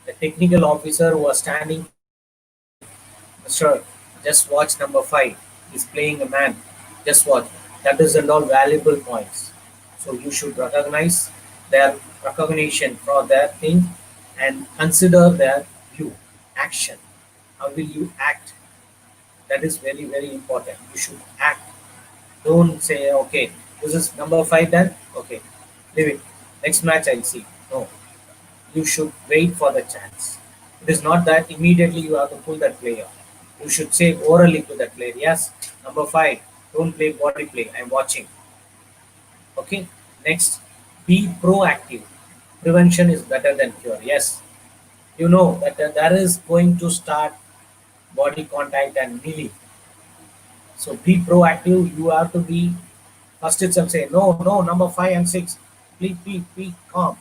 the technical officer who was standing telling, Mr. Just watch number 5. He's playing a man. Just watch. That is and all valuable points. So you should recognize their recognition for their thing and consider their view, action. How will you act? That is very important. You should act. Don't say, okay, this is number 5 done. Okay, leave it. Next match I'll see. No, you should wait for the chance. It is not that immediately you have to pull that player. You should say orally to that player, yes, number 5, don't play body play. I'm watching. Okay. Next, be proactive. Prevention is better than cure. Yes, you know that there is going to start body contact and melee. So be proactive. You have to be first itself say no, no, number 5 and 6. Please be calm.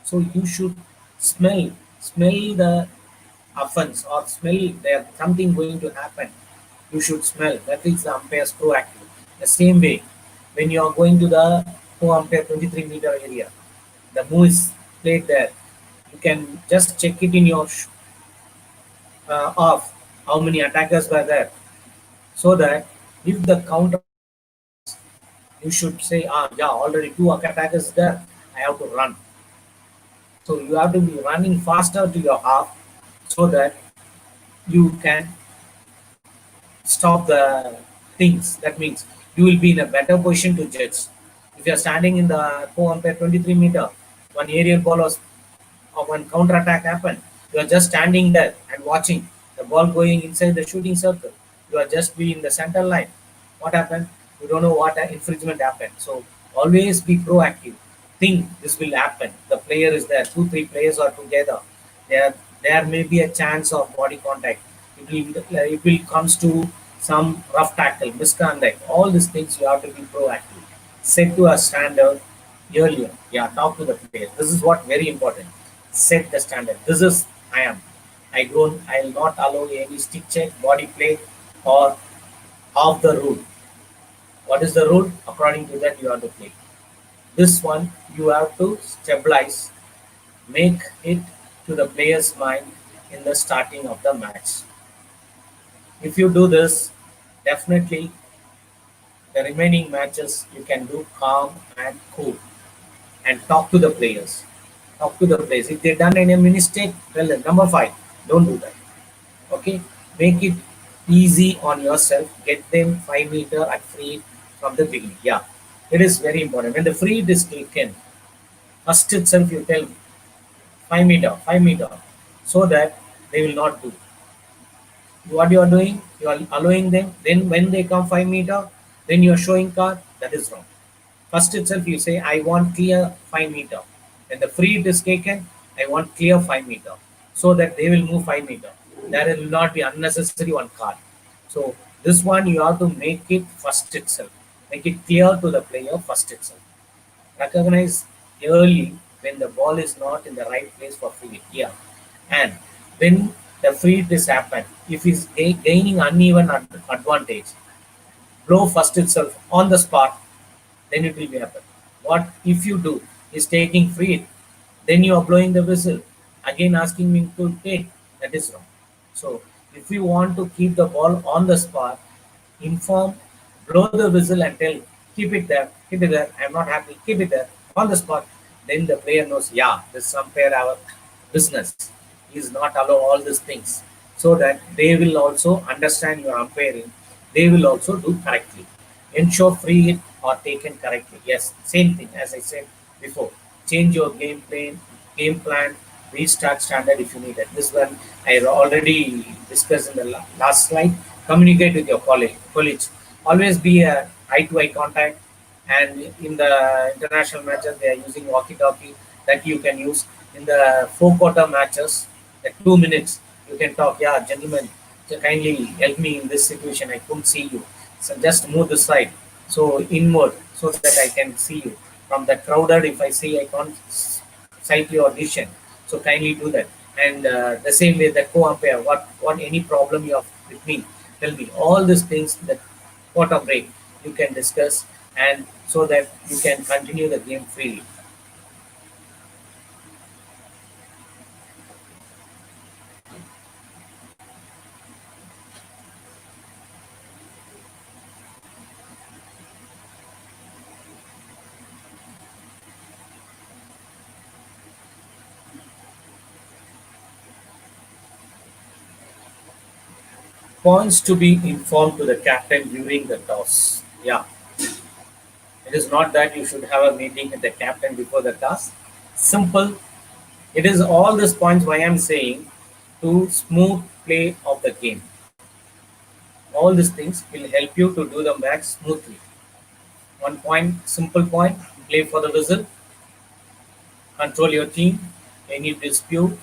So you should smell the offense or smell there something going to happen. You should smell. That is the umpire's proactive. The same way, when you are going to the umpire 23-meter area, the move is played there. You can just check it in your off how many attackers were there, so that if the counter you should say, yeah, already two attackers there, I have to run. So you have to be running faster to your half so that you can stop the things. That means you will be in a better position to judge. If you are standing in the co-umpire 23-meter, one aerial ball or one counter attack happen, you are just standing there and watching the ball going inside the shooting circle. You are just be in the center line. What happened? You don't know what infringement happened. So always be proactive. Think this will happen. The player is there. Two, three players are together. There may be a chance of body contact. It will comes to some rough tackle, misconduct. All these things you have to be proactive. Set to a standard earlier. Yeah, talk to the players. This is what very important. Set the standard. This is I am. I'll not allow any stick check, body play, or off the rule. What is the rule? According to that, you have to play. This one you have to stabilize, make it to the player's mind in the starting of the match. If you do this, definitely the remaining matches you can do calm and cool and talk to the players. Talk to the players. If they done any mistake, tell them number 5, don't do that. Okay, make it easy on yourself. Get them 5 meter at free from the beginning. Yeah, it is very important. When the free is taken, first itself you tell 5 meter, 5 meter, so that they will not do. What you are doing, you are allowing them. Then when they come 5 meter, then you are showing card. That is wrong. First itself you say, I want clear 5 meter. When the free is taken, I want clear 5 meter, so that they will move 5 meter. There will not be unnecessary one card. So this one you have to make it first itself. Make it clear to the player first itself. Recognize early when the ball is not in the right place for free hit. Yeah. And when the free hit is happen, if he's gaining uneven advantage, blow first itself on the spot, then it will be happen. What if you do is taking free hit, then you are blowing the whistle, again asking me to take, that is wrong. So if you want to keep the ball on the spot, inform, blow the whistle and tell, keep it there, I'm not happy, keep it there on the spot. Then the player knows, yeah, this umpire our business. He is not allow all these things. So that they will also understand your umpiring. They will also do correctly. Ensure free hit or taken correctly. Yes, same thing as I said before. Change your game plan, restart standard if you need it. This one I already discussed in the last slide. Communicate with your college. Always be a eye-to-eye contact. And in the international matches, they are using walkie-talkie that you can use. In the four-quarter matches, at 2 minutes, you can talk. Yeah, gentlemen, kindly help me in this situation. I couldn't see you. So just move this side. So inward, so that I can see you. From the crowded, if I see I can't sight your vision. So kindly do that. And the same way the co-umpire, what any problem you have with me, tell me. All these things that quarter break you can discuss, and so that you can continue the game freely. Points to be informed to the captain during the toss. Yeah, it is not that you should have a meeting with the captain before the toss. Simple. It is all these points why I'm saying to smooth play of the game. All these things will help you to do the match smoothly. One point, simple point. Play for the whistle, control your team, any dispute,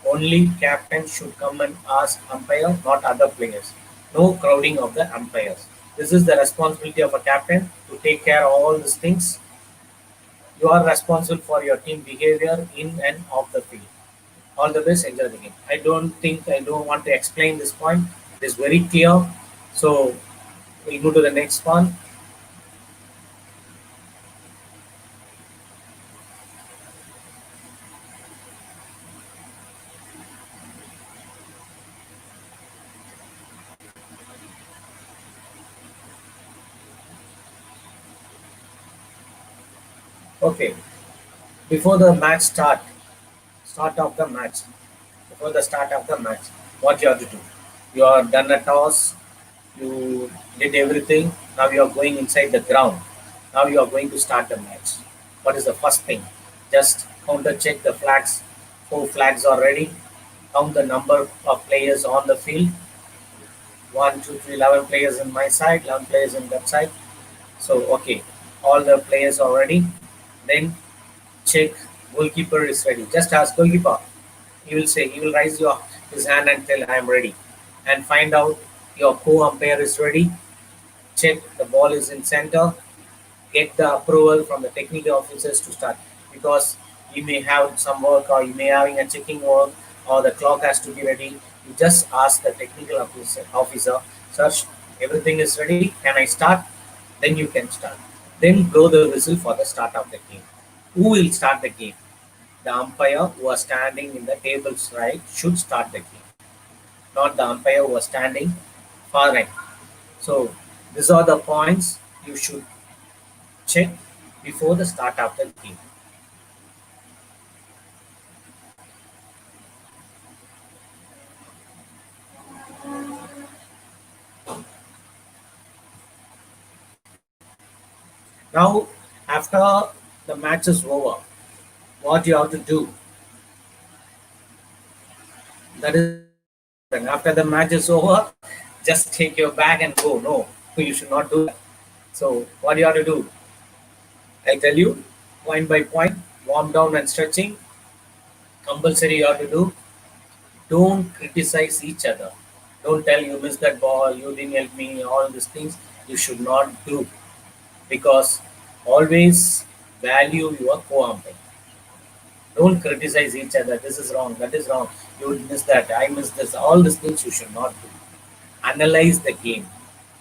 only captain should come and ask umpire, not other players. No crowding of the umpires. This is the responsibility of a captain to take care of all these things. You are responsible for your team behavior in and off the field. All the best, enjoy the game. I don't want to explain this point. It is very clear. So we'll go to the next one. Okay. Before the match start of the match, before the start of the match, what you have to do? You are done a toss, you did everything, now you are going inside the ground. Now you are going to start the match. What is the first thing? Just counter check the flags. 4 flags are ready. Count the number of players on the field. 1, 2, 3, 11 players in my side, 11 players in that side. So, okay, all the players are ready. Then check goalkeeper is ready. Just ask goalkeeper. He will say, he will raise his hand and tell, I am ready. And find out your co-umpire is ready. Check the ball is in center. Get the approval from the technical officers to start, because you may have some work or you may having a checking work or the clock has to be ready. You just ask the technical officer, sir, everything is ready, can I start? Then you can start. Then blow the whistle for the start of the game. Who will start the game? The umpire who are standing in the table's right should start the game, not the umpire who are standing far right. So these are the points you should check before the start of the game. Now, after the match is over, what you have to do? That is important. After the match is over, just take your bag and go. No, you should not do that. So, what you have to do? I tell you, point by point, warm down and stretching. Compulsory you have to do. Don't criticize each other. Don't tell you missed that ball, you didn't help me, all these things you should not do, because always value your co-umpire. Don't criticize each other. This is wrong, that is wrong. You missed that, I missed this. All these things you should not do. Analyze the game,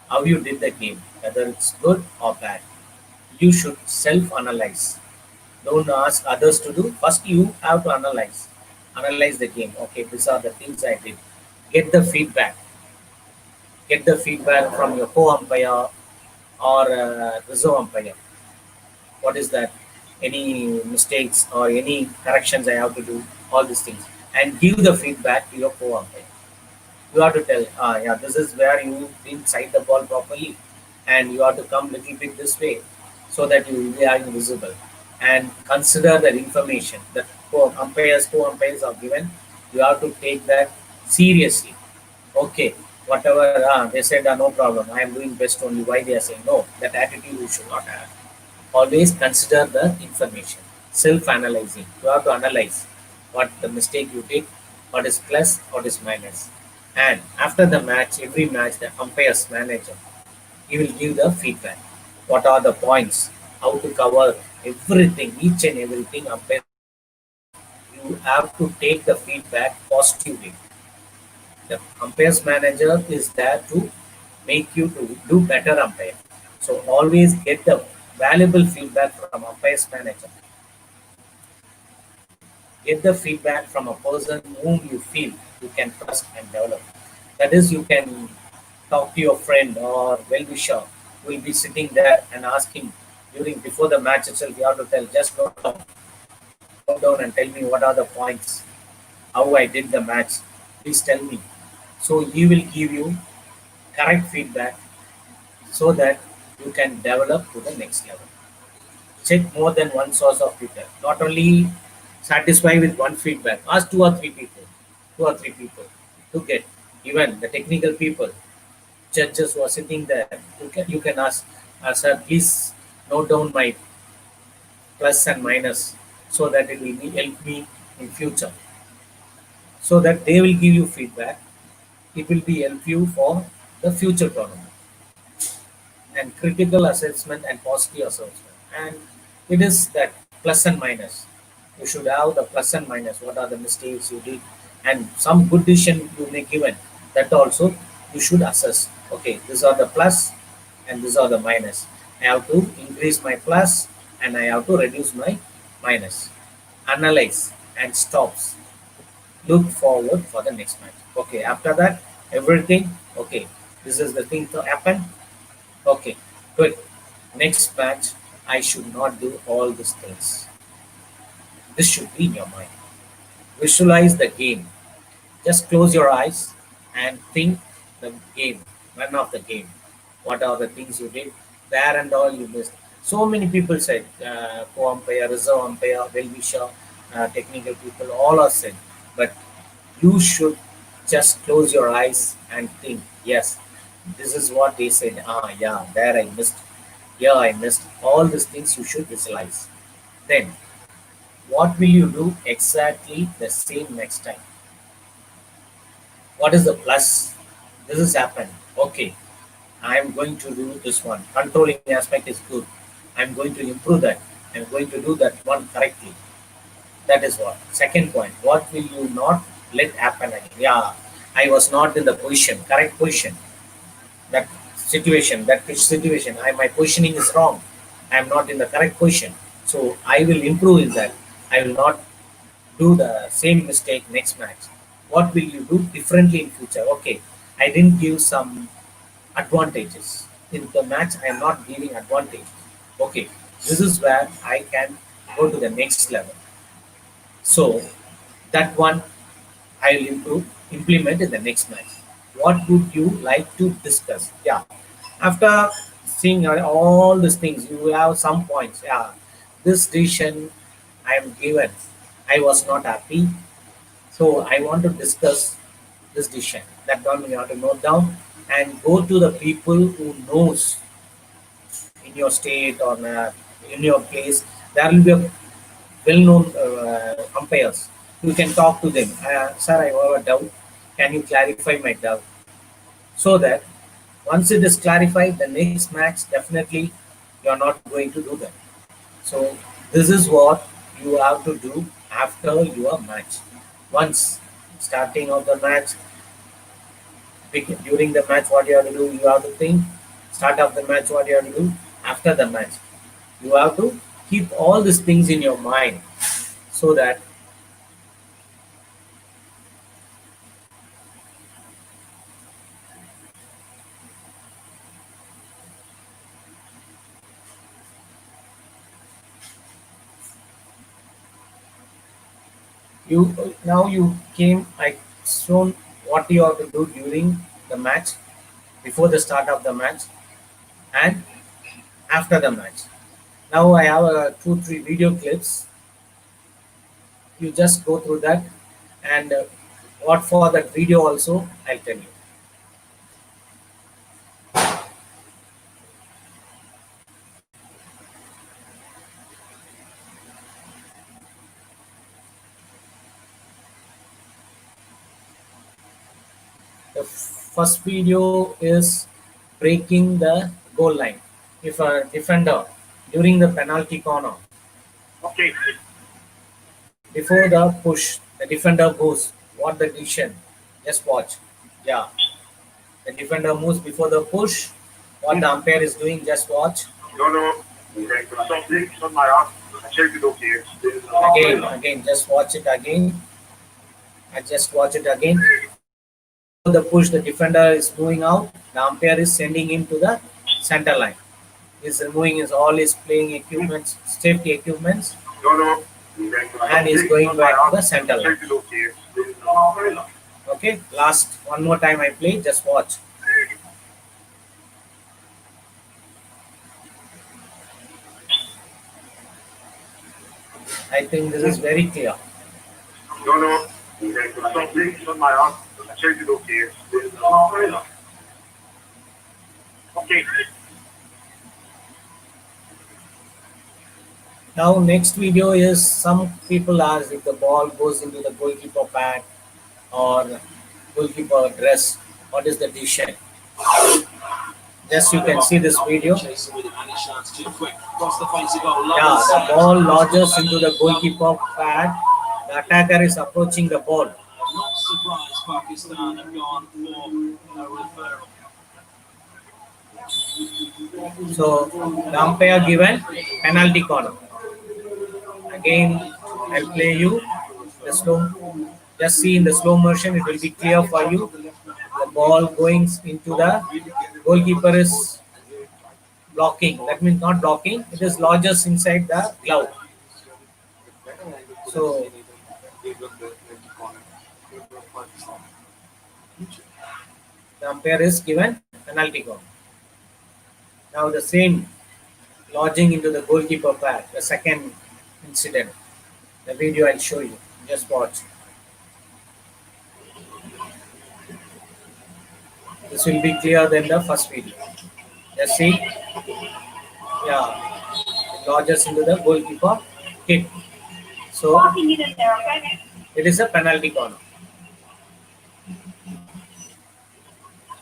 how you did the game, whether it's good or bad. You should self-analyze. Don't ask others to do. First, you have to analyze. Analyze the game. Okay, these are the things I did. Get the feedback. Get the feedback from your co-umpire or reserve umpire. What is that? Any mistakes or any corrections I have to do? All these things, and give the feedback to your co-umpire. You have to tell, yeah, this is where you didn't sight the ball properly, and you have to come little bit this way, so that you will be having visible. And consider that information that co-umpires are given. You have to take that seriously. Okay, whatever they said, no problem. I am doing best only. Why they are saying no? That attitude you should not have. Always consider the information. Self-analyzing. You have to analyze what the mistake you did, what is plus, what is minus. And after the match, every match, the umpire's manager, he will give the feedback. What are the points? How to cover everything, each and everything. Umpire, you have to take the feedback positively. The umpire's manager is there to make you to do better umpire. So always get the valuable feedback from umpire's manager. Get the feedback from a person whom you feel you can trust and develop. That is, you can talk to your friend or well-wisher who will be sitting there and ask him during before the match itself. You have to tell, just note down and tell me what are the points, how I did the match. Please tell me. So he will give you correct feedback so that you can develop to the next level. Check more than one source of feedback. Not only satisfy with one feedback. Ask two or three people to get. Even the technical people, judges who are sitting there, you can ask, sir, please note down my plus and minus, so that it will be help me in future. So that they will give you feedback. It will be help you for the future tournament and critical assessment and positive assessment. And it is that plus and minus. You should have the plus and minus. What are the mistakes you did, and some good decision you may given. That also you should assess. Okay, these are the plus, and these are the minus. I have to increase my plus, and I have to reduce my minus. Analyze and stops. Look forward for the next match. Okay, after that, everything okay. This is the thing to happen. Okay, good. Next match, I should not do all these things. This should be in your mind. Visualize the game. Just close your eyes and think the game, run of the game. What are the things you did? There and all you missed. So many people said, co-umpire, reserve umpire, well-wisher, technical people, all are said. But you should just close your eyes and think, yes, this is what they said. Ah, yeah, there I missed. Yeah, I missed. All these things you should visualize. Then, what will you do exactly the same next time? What is the plus? This has happened. Okay, I am going to do this one. Controlling aspect is good. I'm going to improve that. I'm going to do that one correctly. That is what. Second point. What will you not let happen again? Yeah, I was not in the position, correct position. That situation. My positioning is wrong. I am not in the correct position. So I will improve in that. I will not do the same mistake next match. What will you do differently in future? Okay, I didn't give some advantages in the match. I am not giving advantage. Okay, this is where I can go to the next level. So that one I will implement in the next match. What would you like to discuss? Yeah, after seeing all these things, you have some points. Yeah, this decision I am given, I was not happy. So I want to discuss this decision. That one you have to note down and go to the people who knows in your state or in your place. There will be a well-known umpires. You can talk to them. Sir, I have a doubt. Can you clarify my doubt? So that once it is clarified, the next match definitely you are not going to do that. So this is what you have to do after your match. Once starting of the match, during the match, what you have to do, you have to think. Start of the match, what you have to do. After the match, you have to keep all these things in your mind so that you now you came. I shown what you have to do during the match, before the start of the match, and after the match. Now I have 2 3 video clips. You just go through that, and what for that video also I'll tell you. The first video is breaking the goal line. If a defender during the penalty corner, okay, before the push, the defender goes. What the decision? Just watch. Yeah, the defender moves before the push. What the umpire is doing, just watch. No, no. Something my arm. I checked it okay. Again, just watch it again. I just watch it again. Before the push, the defender is moving out. The umpire is sending him to the center line. He's removing his all his playing equipments, safety equipments, no, no. And he's going back to the center line. Okay, last one more time I play. Just watch. I think this is very clear. No, no. Something on my arm. I checked it okay. Okay. Now next video is some people ask if the ball goes into the goalkeeper pad or goalkeeper dress, what is the decision? Just you can see this video. Yeah, the ball lodges into the goalkeeper pad. The attacker is approaching the ball. I'm not surprised Pakistan have gone for a referral. So the umpire given penalty corner. Again, I'll play you the slow. Just see in the slow motion, it will be clear for you. The ball going into the goalkeeper is blocking. That means not blocking. It is lodges inside the glove. So the umpire is given penalty corner. Now the same lodging into the goalkeeper pad. The second incident. The video I'll show you. Just watch. This will be clearer than the first video. Just see. Yeah. It lodges into the goalkeeper kick. So it is a penalty corner.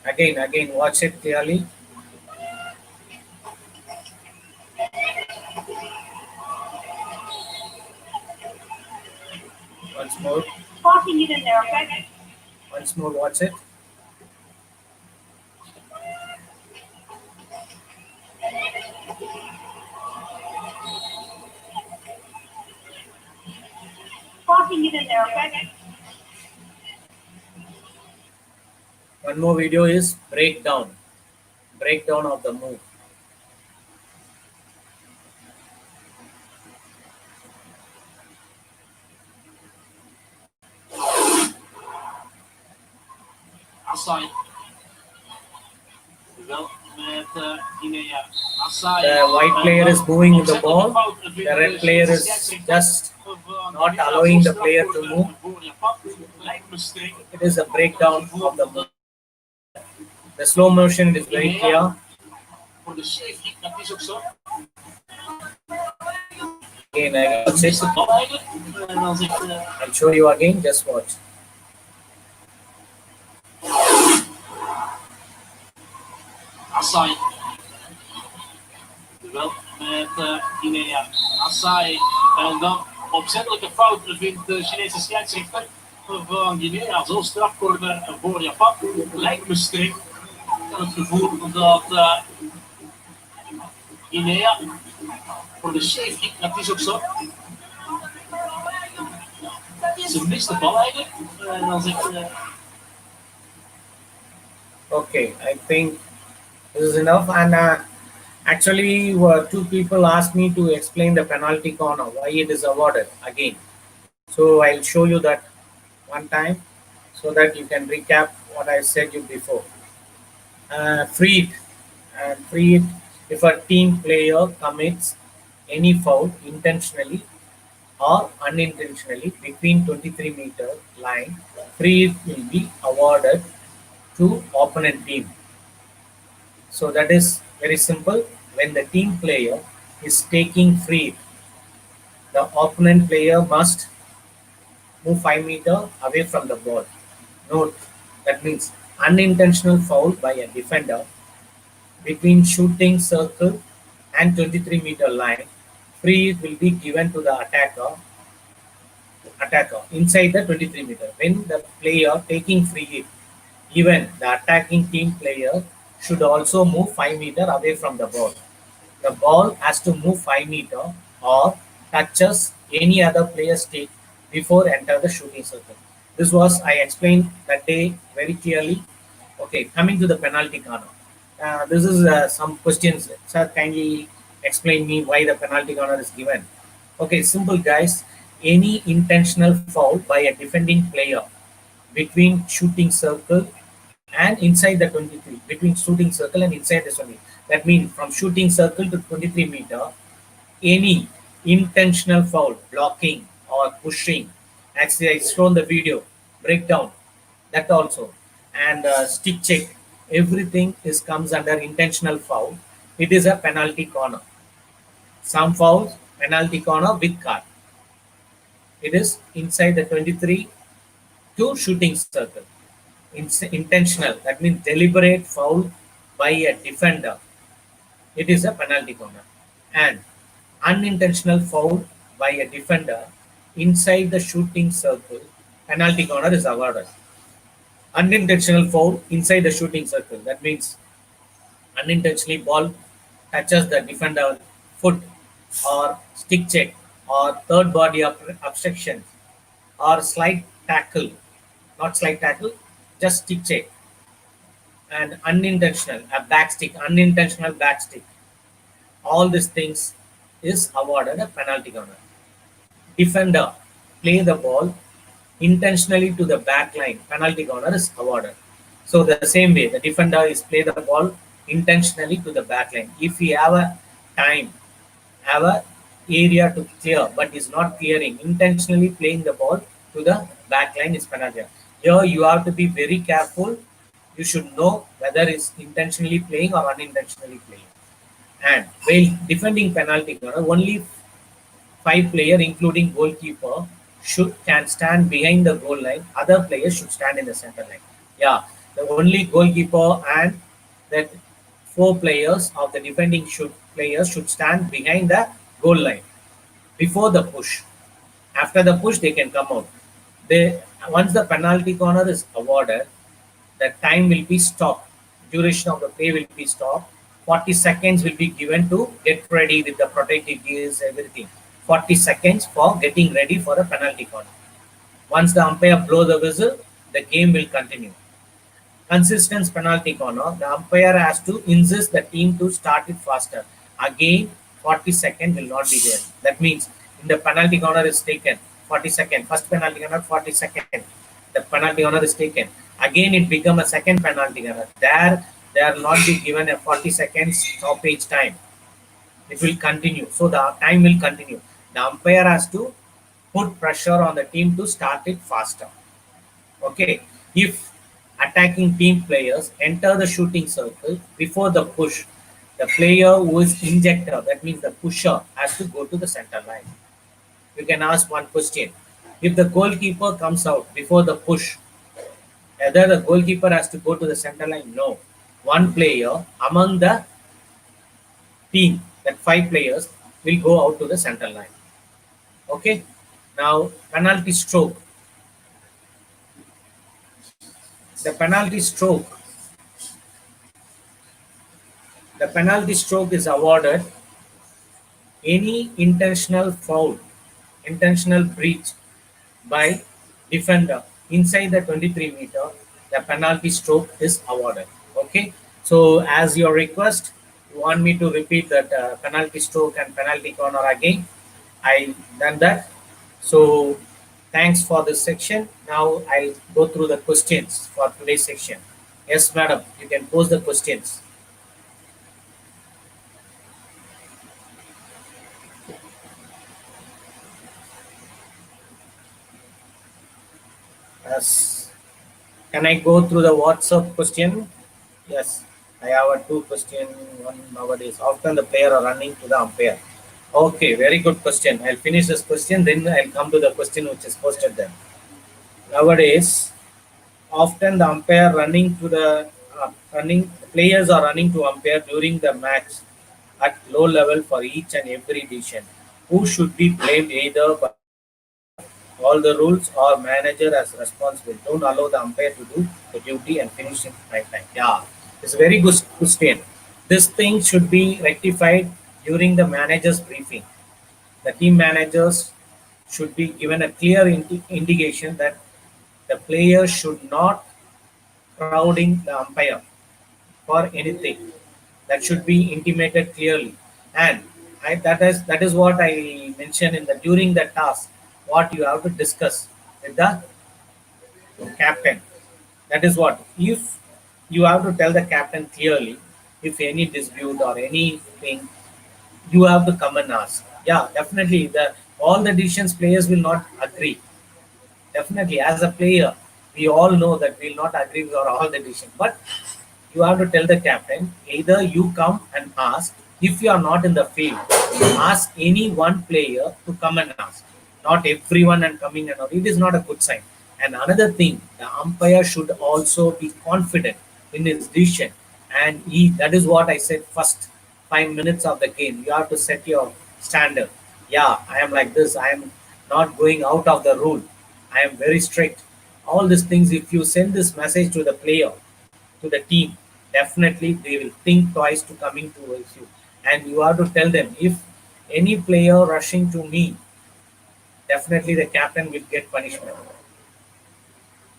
Again, watch it clearly. Once more. Once more, watch it. One more video is breakdown of the move. The white player is moving the ball. The red player is just not allowing the player to move. It is a breakdown of the move. The slow motion is very clear. Again, I'll show you again. Just watch. Assai. Wel met Guinea. Assai. En dan opzettelijke fout vindt de Chinese scheidsrechter van Guinea. Zo strafcorner voor Japan. Lijkt me strikt. Ik heb het gevoel dat Guinea voor de safety, dat is ook zo. Ze mist de bal eigenlijk. En dan zegt okay, I think this is enough. And actually, two people asked me to explain the penalty corner, why it is awarded again. So I'll show you that one time so that you can recap what I said you before. Free hit if a team player commits any foul intentionally or unintentionally between 23-meter line, free hit will be awarded to opponent team. So that is very simple. When the team player is taking free, the opponent player must move 5 meters away from the ball. Note, that means unintentional foul by a defender between shooting circle and 23-meter line, free will be given to the attacker inside the 23-meter. When the player taking free hit, even the attacking team player should also move 5 meters away from the ball. The ball has to move 5 meters or touches any other player's stick before enter the shooting circle. This was I explained that day very clearly. Okay, coming to the penalty corner. This is some questions. Sir, kindly explain me why the penalty corner is given. Okay, simple guys. Any intentional foul by a defending player between shooting circle and inside the 23, between shooting circle and inside the 20. That means from shooting circle to 23-meter, any intentional foul, blocking or pushing, actually I shown the video, breakdown, that also, and stick check, everything comes under intentional foul. It is a penalty corner. Some fouls penalty corner with card. It is inside the 23 to shooting circle. Intentional, that means deliberate foul by a defender. It is a penalty corner. And unintentional foul by a defender inside the shooting circle, penalty corner is awarded. Unintentional foul inside the shooting circle. That means unintentionally ball touches the defender foot or stick check or third body obstruction or slight tackle, not slight tackle, just stick check, and unintentional, a back stick, unintentional back stick. All these things is awarded a penalty corner. Defender play the ball intentionally to the back line, penalty corner is awarded. So the same way, the defender is play the ball intentionally to the back line. If he have a time, have a area to clear, but is not clearing, intentionally playing the ball to the back line is penalty. Here you have to be very careful. You should know whether it's intentionally playing or unintentionally playing. And while defending penalty corner, only five players, including goalkeeper, should can stand behind the goal line. Other players should stand in the center line. Yeah, the only goalkeeper and that four players of the defending players should stand behind the goal line before the push. After the push, they can come out. They once the penalty corner is awarded, the time will be stopped. Duration of the play will be stopped. 40 seconds will be given to get ready with the protective gears, everything. 40 seconds for getting ready for the penalty corner. Once the umpire blow the whistle, the game will continue. Consistent penalty corner, the umpire has to insist the team to start it faster. Again, 40 seconds will not be there. That means in the penalty corner is taken 40 seconds. First penalty corner 40 seconds. The penalty corner is taken. Again, it become a second penalty corner. There, they are not be given a 40 seconds stoppage time. It will continue. So the time will continue. The umpire has to put pressure on the team to start it faster. Okay. If attacking team players enter the shooting circle before the push, the player who is injector, that means the pusher, has to go to the center line. You can ask one question. If the goalkeeper comes out before the push, whether the goalkeeper has to go to the center line? No. One player among the team, that five players, will go out to the center line. Okay. Now, penalty stroke. The penalty stroke. The penalty stroke is awarded any intentional foul, intentional breach by defender inside the 23-meter, the penalty stroke is awarded. Okay. So as your request, you want me to repeat that penalty stroke and penalty corner again. I done that. So thanks for this section. Now I'll go through the questions for today's section. Yes, madam, you can pose the questions. Yes. Can I go through the WhatsApp question? Yes. I have a two question. One nowadays. Often the player are running to the umpire. Okay, very good question. I'll finish this question, then I'll come to the question which is posted there. Nowadays, often the umpire running to the players are running to umpire during the match at low level for each and every decision. Who should be blamed either by all the rules or manager as responsible? Don't allow the umpire to do the duty and finish in right time. Yeah, it's a very good question. This thing should be rectified during the manager's briefing. The team managers should be given a clear indication that the players should not crowding the umpire for anything. That should be intimated clearly. And that is what I mentioned in the during the task. What you have to discuss with the captain. That is what if you have to tell the captain clearly if any dispute or anything you have to come and ask. Yeah, definitely. The all the decisions players will not agree. Definitely, as a player, we all know that we will not agree with all the decisions. But you have to tell the captain either you come and ask If you are not in the field, ask any one player to come and ask. Not everyone and coming and out. It is not a good sign. And another thing, the umpire should also be confident in his decision. And that is what I said first 5 minutes of the game. You have to set your standard. Yeah, I am like this. I am not going out of the rule. I am very strict. All these things, if you send this message to the player, to the team, definitely they will think twice to coming towards you. And you have to tell them, if any player rushing to me, definitely the captain will get punishment.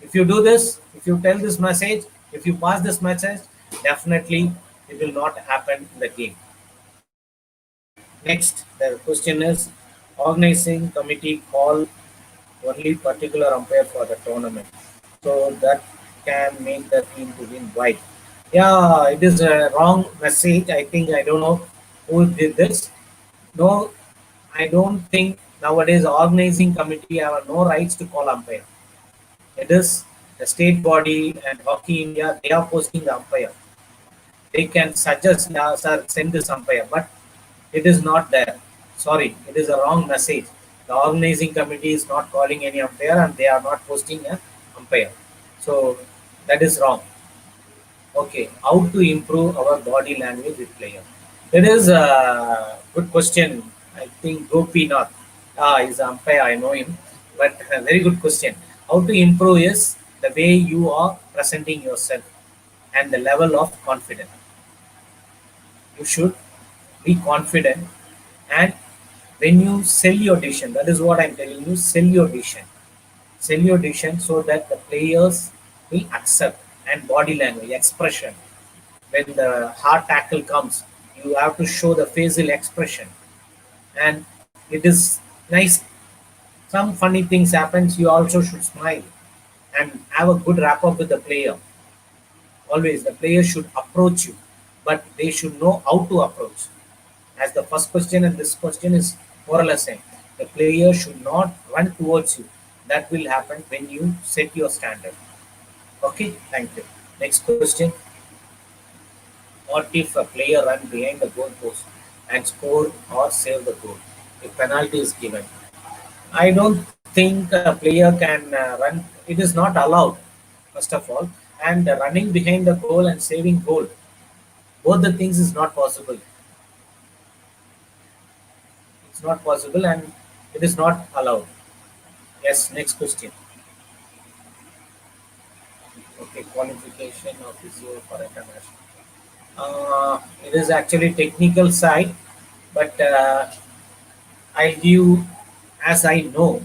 If you do this, if you tell this message, if you pass this message, definitely it will not happen in the game. Next, the question is, organizing committee call only particular umpire for the tournament, so that can make the team to win. Why? Yeah, it is a wrong message. I think, I don't know who did this. No, I don't think nowadays organizing committee have no rights to call umpire. It is the state body and Hockey India. They are posting the umpire. They can suggest, yeah, sir, send this umpire, but it is not there. Sorry, it is a wrong message. The organizing committee is not calling any umpire and they are not posting an umpire. So that is wrong. Okay, how to improve our body language with player? It is a good question. I think Gopinath is umpire. I know him, but a very good question. How to improve is the way you are presenting yourself and the level of confidence. You should be confident, and when you sell your decision, that is what I'm telling you. Sell your decision so that the players will accept. And body language expression, when the hard tackle comes, you have to show the facial expression. And it is nice, some funny things happens, you also should smile and have a good wrap up with the player. Always the player should approach you, but they should know how to approach. As the first question and this question is more or less same. The player should not run towards you. That will happen when you set your standard. Okay, thank you. Next question. What if a player run behind the goal post and score or save the goal if penalty is given? I don't think a player can run. It is not allowed, first of all. And running behind the goal and saving goal, both the things is not possible. It's not possible and it is not allowed. Yes, next question. Okay, qualification of physio for international. It is actually technical side, but I'll give, as I know,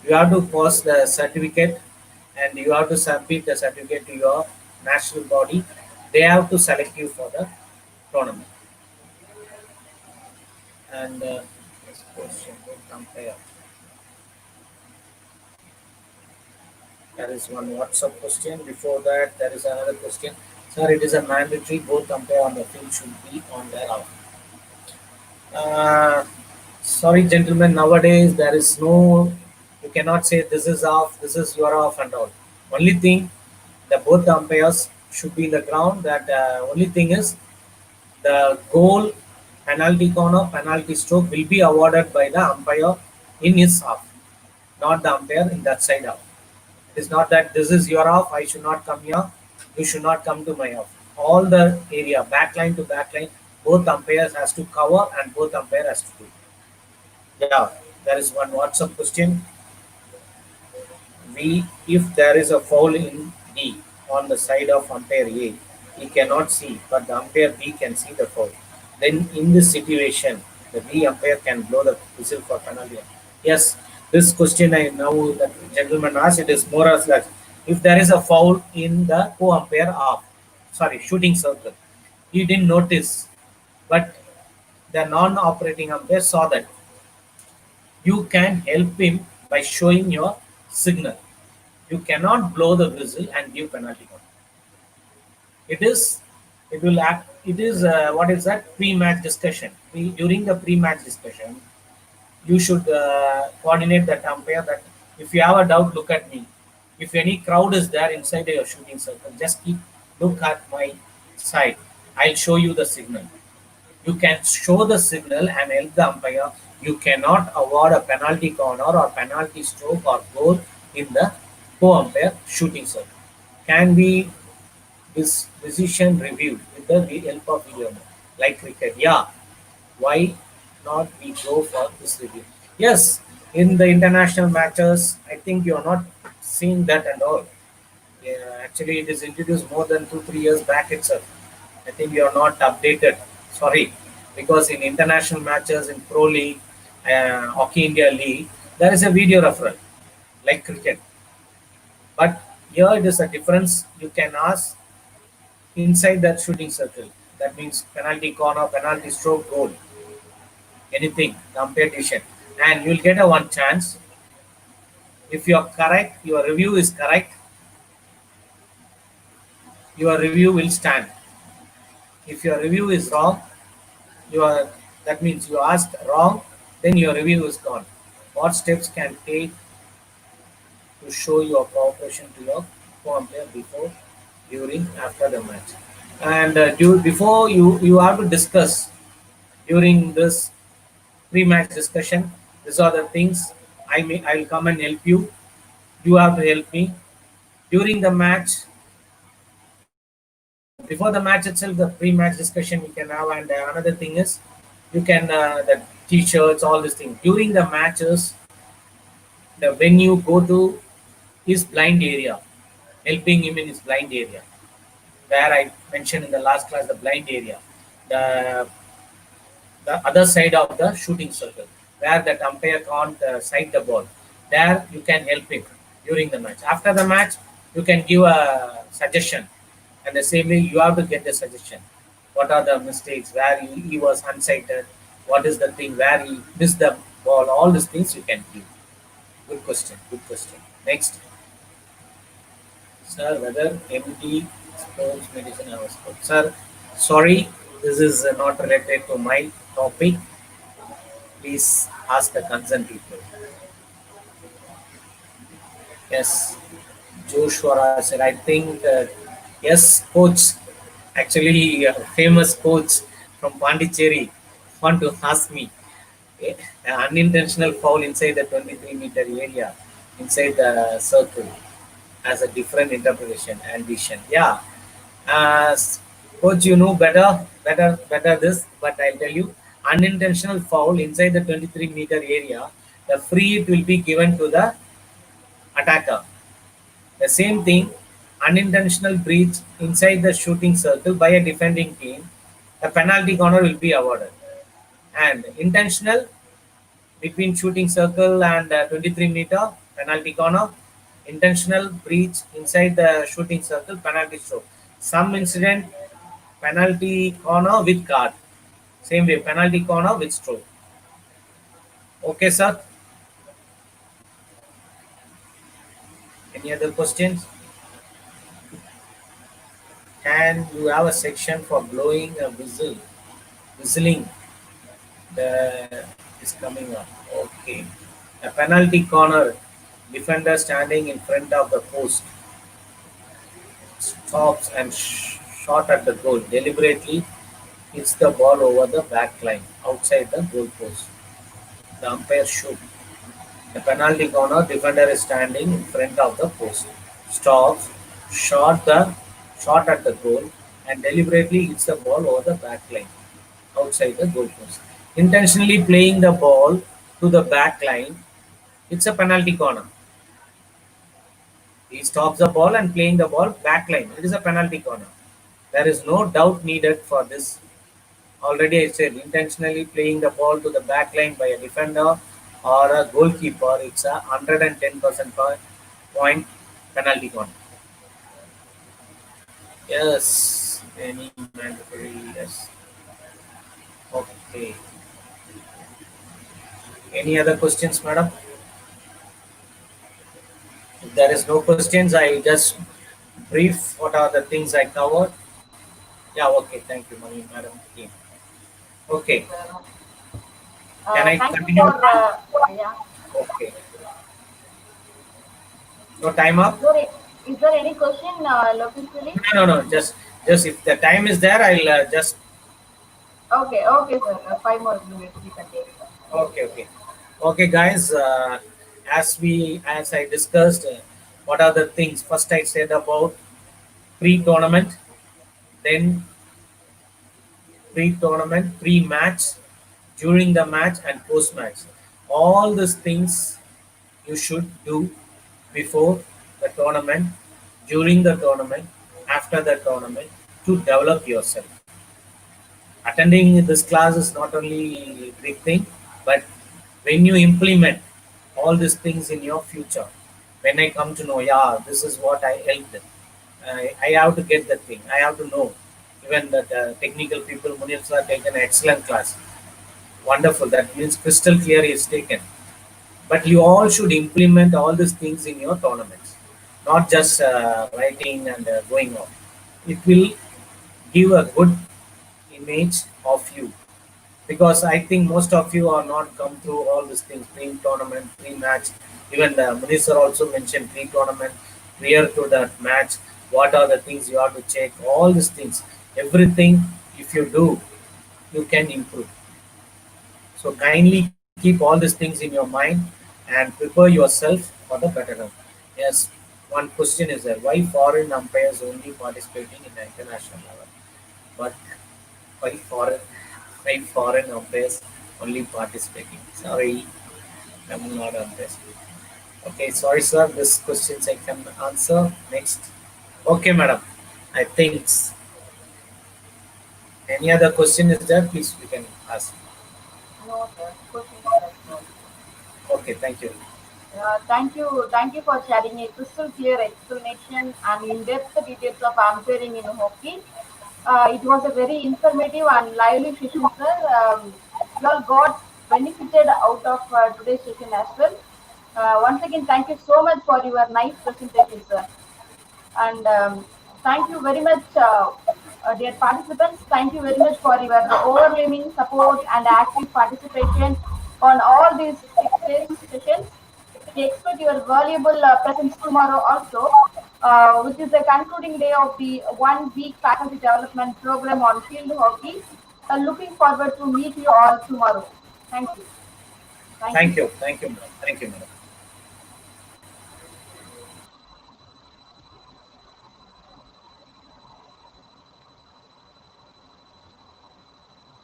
you have to post the certificate and you have to submit the certificate to your national body. They have to select you for the tournament. And next question, we'll compare. There is one WhatsApp question. Before that, there is another question. Sir, it is a mandatory both umpire on the field should be on their off. Uh, Sorry, gentlemen. Nowadays, there is no. You cannot say this is off, this is your off, and all. Only thing, the both umpires should be in the ground. That only thing is the goal, penalty corner, penalty stroke will be awarded by the umpire in his half, not the umpire in that side half. It is not that this is your off, I should not come here, you should not come to my off. All the area, backline to backline, both umpires has to cover and both umpire has to do. Yeah, there is one WhatsApp question. If there is a foul in D on the side of umpire A, he cannot see, but the umpire B can see the foul. Then in this situation, the B umpire can blow the whistle for penalty. Yes, this question I know that gentleman asked, it is more or less, if there is a foul in the co-umpire off, sorry, shooting circle, he didn't notice, but the non-operating umpire saw that. You can help him by showing your signal. You cannot blow the whistle and give penalty count. It is, it will act. It is what is that pre-match discussion? During the pre-match discussion, you should coordinate that umpire that if you have a doubt, look at me. If any crowd is there inside your shooting circle, just keep look at my side. I'll show you the signal. You can show the signal and help the umpire. You cannot award a penalty corner or penalty stroke or goal in the co-umpire shooting circle. Can be this decision reviewed with the help of video, like cricket. Yeah, why not we go for this review? Yes, in the international matches, I think you are not seeing that and all. Yeah, actually, it is introduced more than 2 3 years back itself. I think you are not updated. Sorry, because in international matches in Pro League, Hockey India League, there is a video referral like cricket. But here it is a difference. You can ask inside that shooting circle. That means penalty corner, penalty stroke, goal, anything, competition, and you'll get a one chance. If you are correct, your review is correct, your review will stand. If your review is wrong, you are that means you asked wrong, then your review is gone. What steps can take to show your cooperation to your co-umpire before, during, after the match? And before you have to discuss during this pre-match discussion. These are the things I will come and help you. You have to help me during the match. Before the match itself, the pre-match discussion we can have, and another thing is you can the t-shirts, all these things during the matches. The when you go to his blind area, helping him in his blind area, where I mentioned in the last class, the blind area, the other side of the shooting circle, where the umpire can't sight the ball. There you can help him during the match. After the match, you can give a suggestion, and the same way you have to get the suggestion. What are the mistakes? Where he was unsighted? What is the thing where he missed the ball? All these things you can give. Good question. Good question. Next, sir, whether MD sports medicine or sports? Sir, sorry, this is not related to my topic. Please ask the concerned people. Yes, Joshua said, I think, yes, coach, actually, famous coach from Pondicherry, want to ask me an unintentional foul inside the 23-meter area, inside the circle, as a different interpretation and vision. Yeah, coach, you know better this, but I'll tell you, unintentional foul inside the 23-meter area, the free it will be given to the attacker. The same thing, unintentional breach inside the shooting circle by a defending team, a penalty corner will be awarded. And intentional between shooting circle and 23-meter penalty corner, intentional breach inside the shooting circle, penalty stroke. Some incident, penalty corner with card. Same way, penalty corner with stroke. Okay, sir. Any other questions? Can you have a section for blowing a whistle? Whistling the is coming up. Okay. A penalty corner, defender standing in front of the post, stops and shot at the goal. Deliberately hits the ball over the back line, outside the goal post. The umpire shoot. A penalty corner, defender is standing in front of the post, stops, shot at the goal, and deliberately hits the ball over the back line, outside the goal post. Intentionally playing the ball to the back line, it's a penalty corner. He stops the ball and playing the ball back line. It is a penalty corner. There is no doubt needed for this. Already I said, intentionally playing the ball to the back line by a defender or a goalkeeper, it's a 110% point penalty corner. Yes, any mandatory, yes. Okay. Any other questions, madam? If there is no questions, I just brief what are the things I covered. Yeah, okay, thank you, madam. Yeah. Okay, can I Thank you continue for, now? yeah. Okay, so time up? Is there any question, Lokesh? No, just if the time is there, I'll just Okay, okay, sir. 5 more minutes we can take. Okay, okay, okay, guys. As I discussed, what are the things? First, I said about pre-tournament, then pre-tournament, pre-match, during the match, and post-match. All these things you should do before the tournament, during the tournament, after the tournament to develop yourself. Attending this class is not only a big thing, but when you implement all these things in your future, when I come to know, yeah, this is what I helped, I have to get that thing. I have to know. Even that technical people, Munir sir, taken an excellent class. Wonderful. That means crystal clear is taken. But you all should implement all these things in your tournaments, not just writing and going off. It will give a good image of you, because I think most of you are not come through all these things, pre-tournament, pre-match. Even Munisa also mentioned pre-tournament, prior to that match. What are the things you have to check? All these things, everything. If you do, you can improve. So kindly keep all these things in your mind and prepare yourself for the better round. Yes, one question is there: why foreign umpires only participating in the international level? But why foreign? Why foreign umpires only participating? Sorry, I'm not umpires. Okay, sorry, sir. This questions I can answer next. Okay, madam. I think any other question is there? Please, we can ask. No, sir. Questions like no. Okay, thank you. Thank you for sharing a crystal clear explanation and in-depth details of umpiring in hockey. It was a very informative and lively session, sir. You all got benefited out of today's session as well. Once again, thank you so much for your nice presentation, sir. And thank you very much, dear participants. Thank you very much for your overwhelming support and active participation on all these 6 days sessions. We expect your valuable presence tomorrow also, which is the concluding day of the 1 week faculty development program on field hockey. Looking forward to meet you all tomorrow. Thank you. Thank you, Thank sir. you. Thank you, madam. Thank you, madam.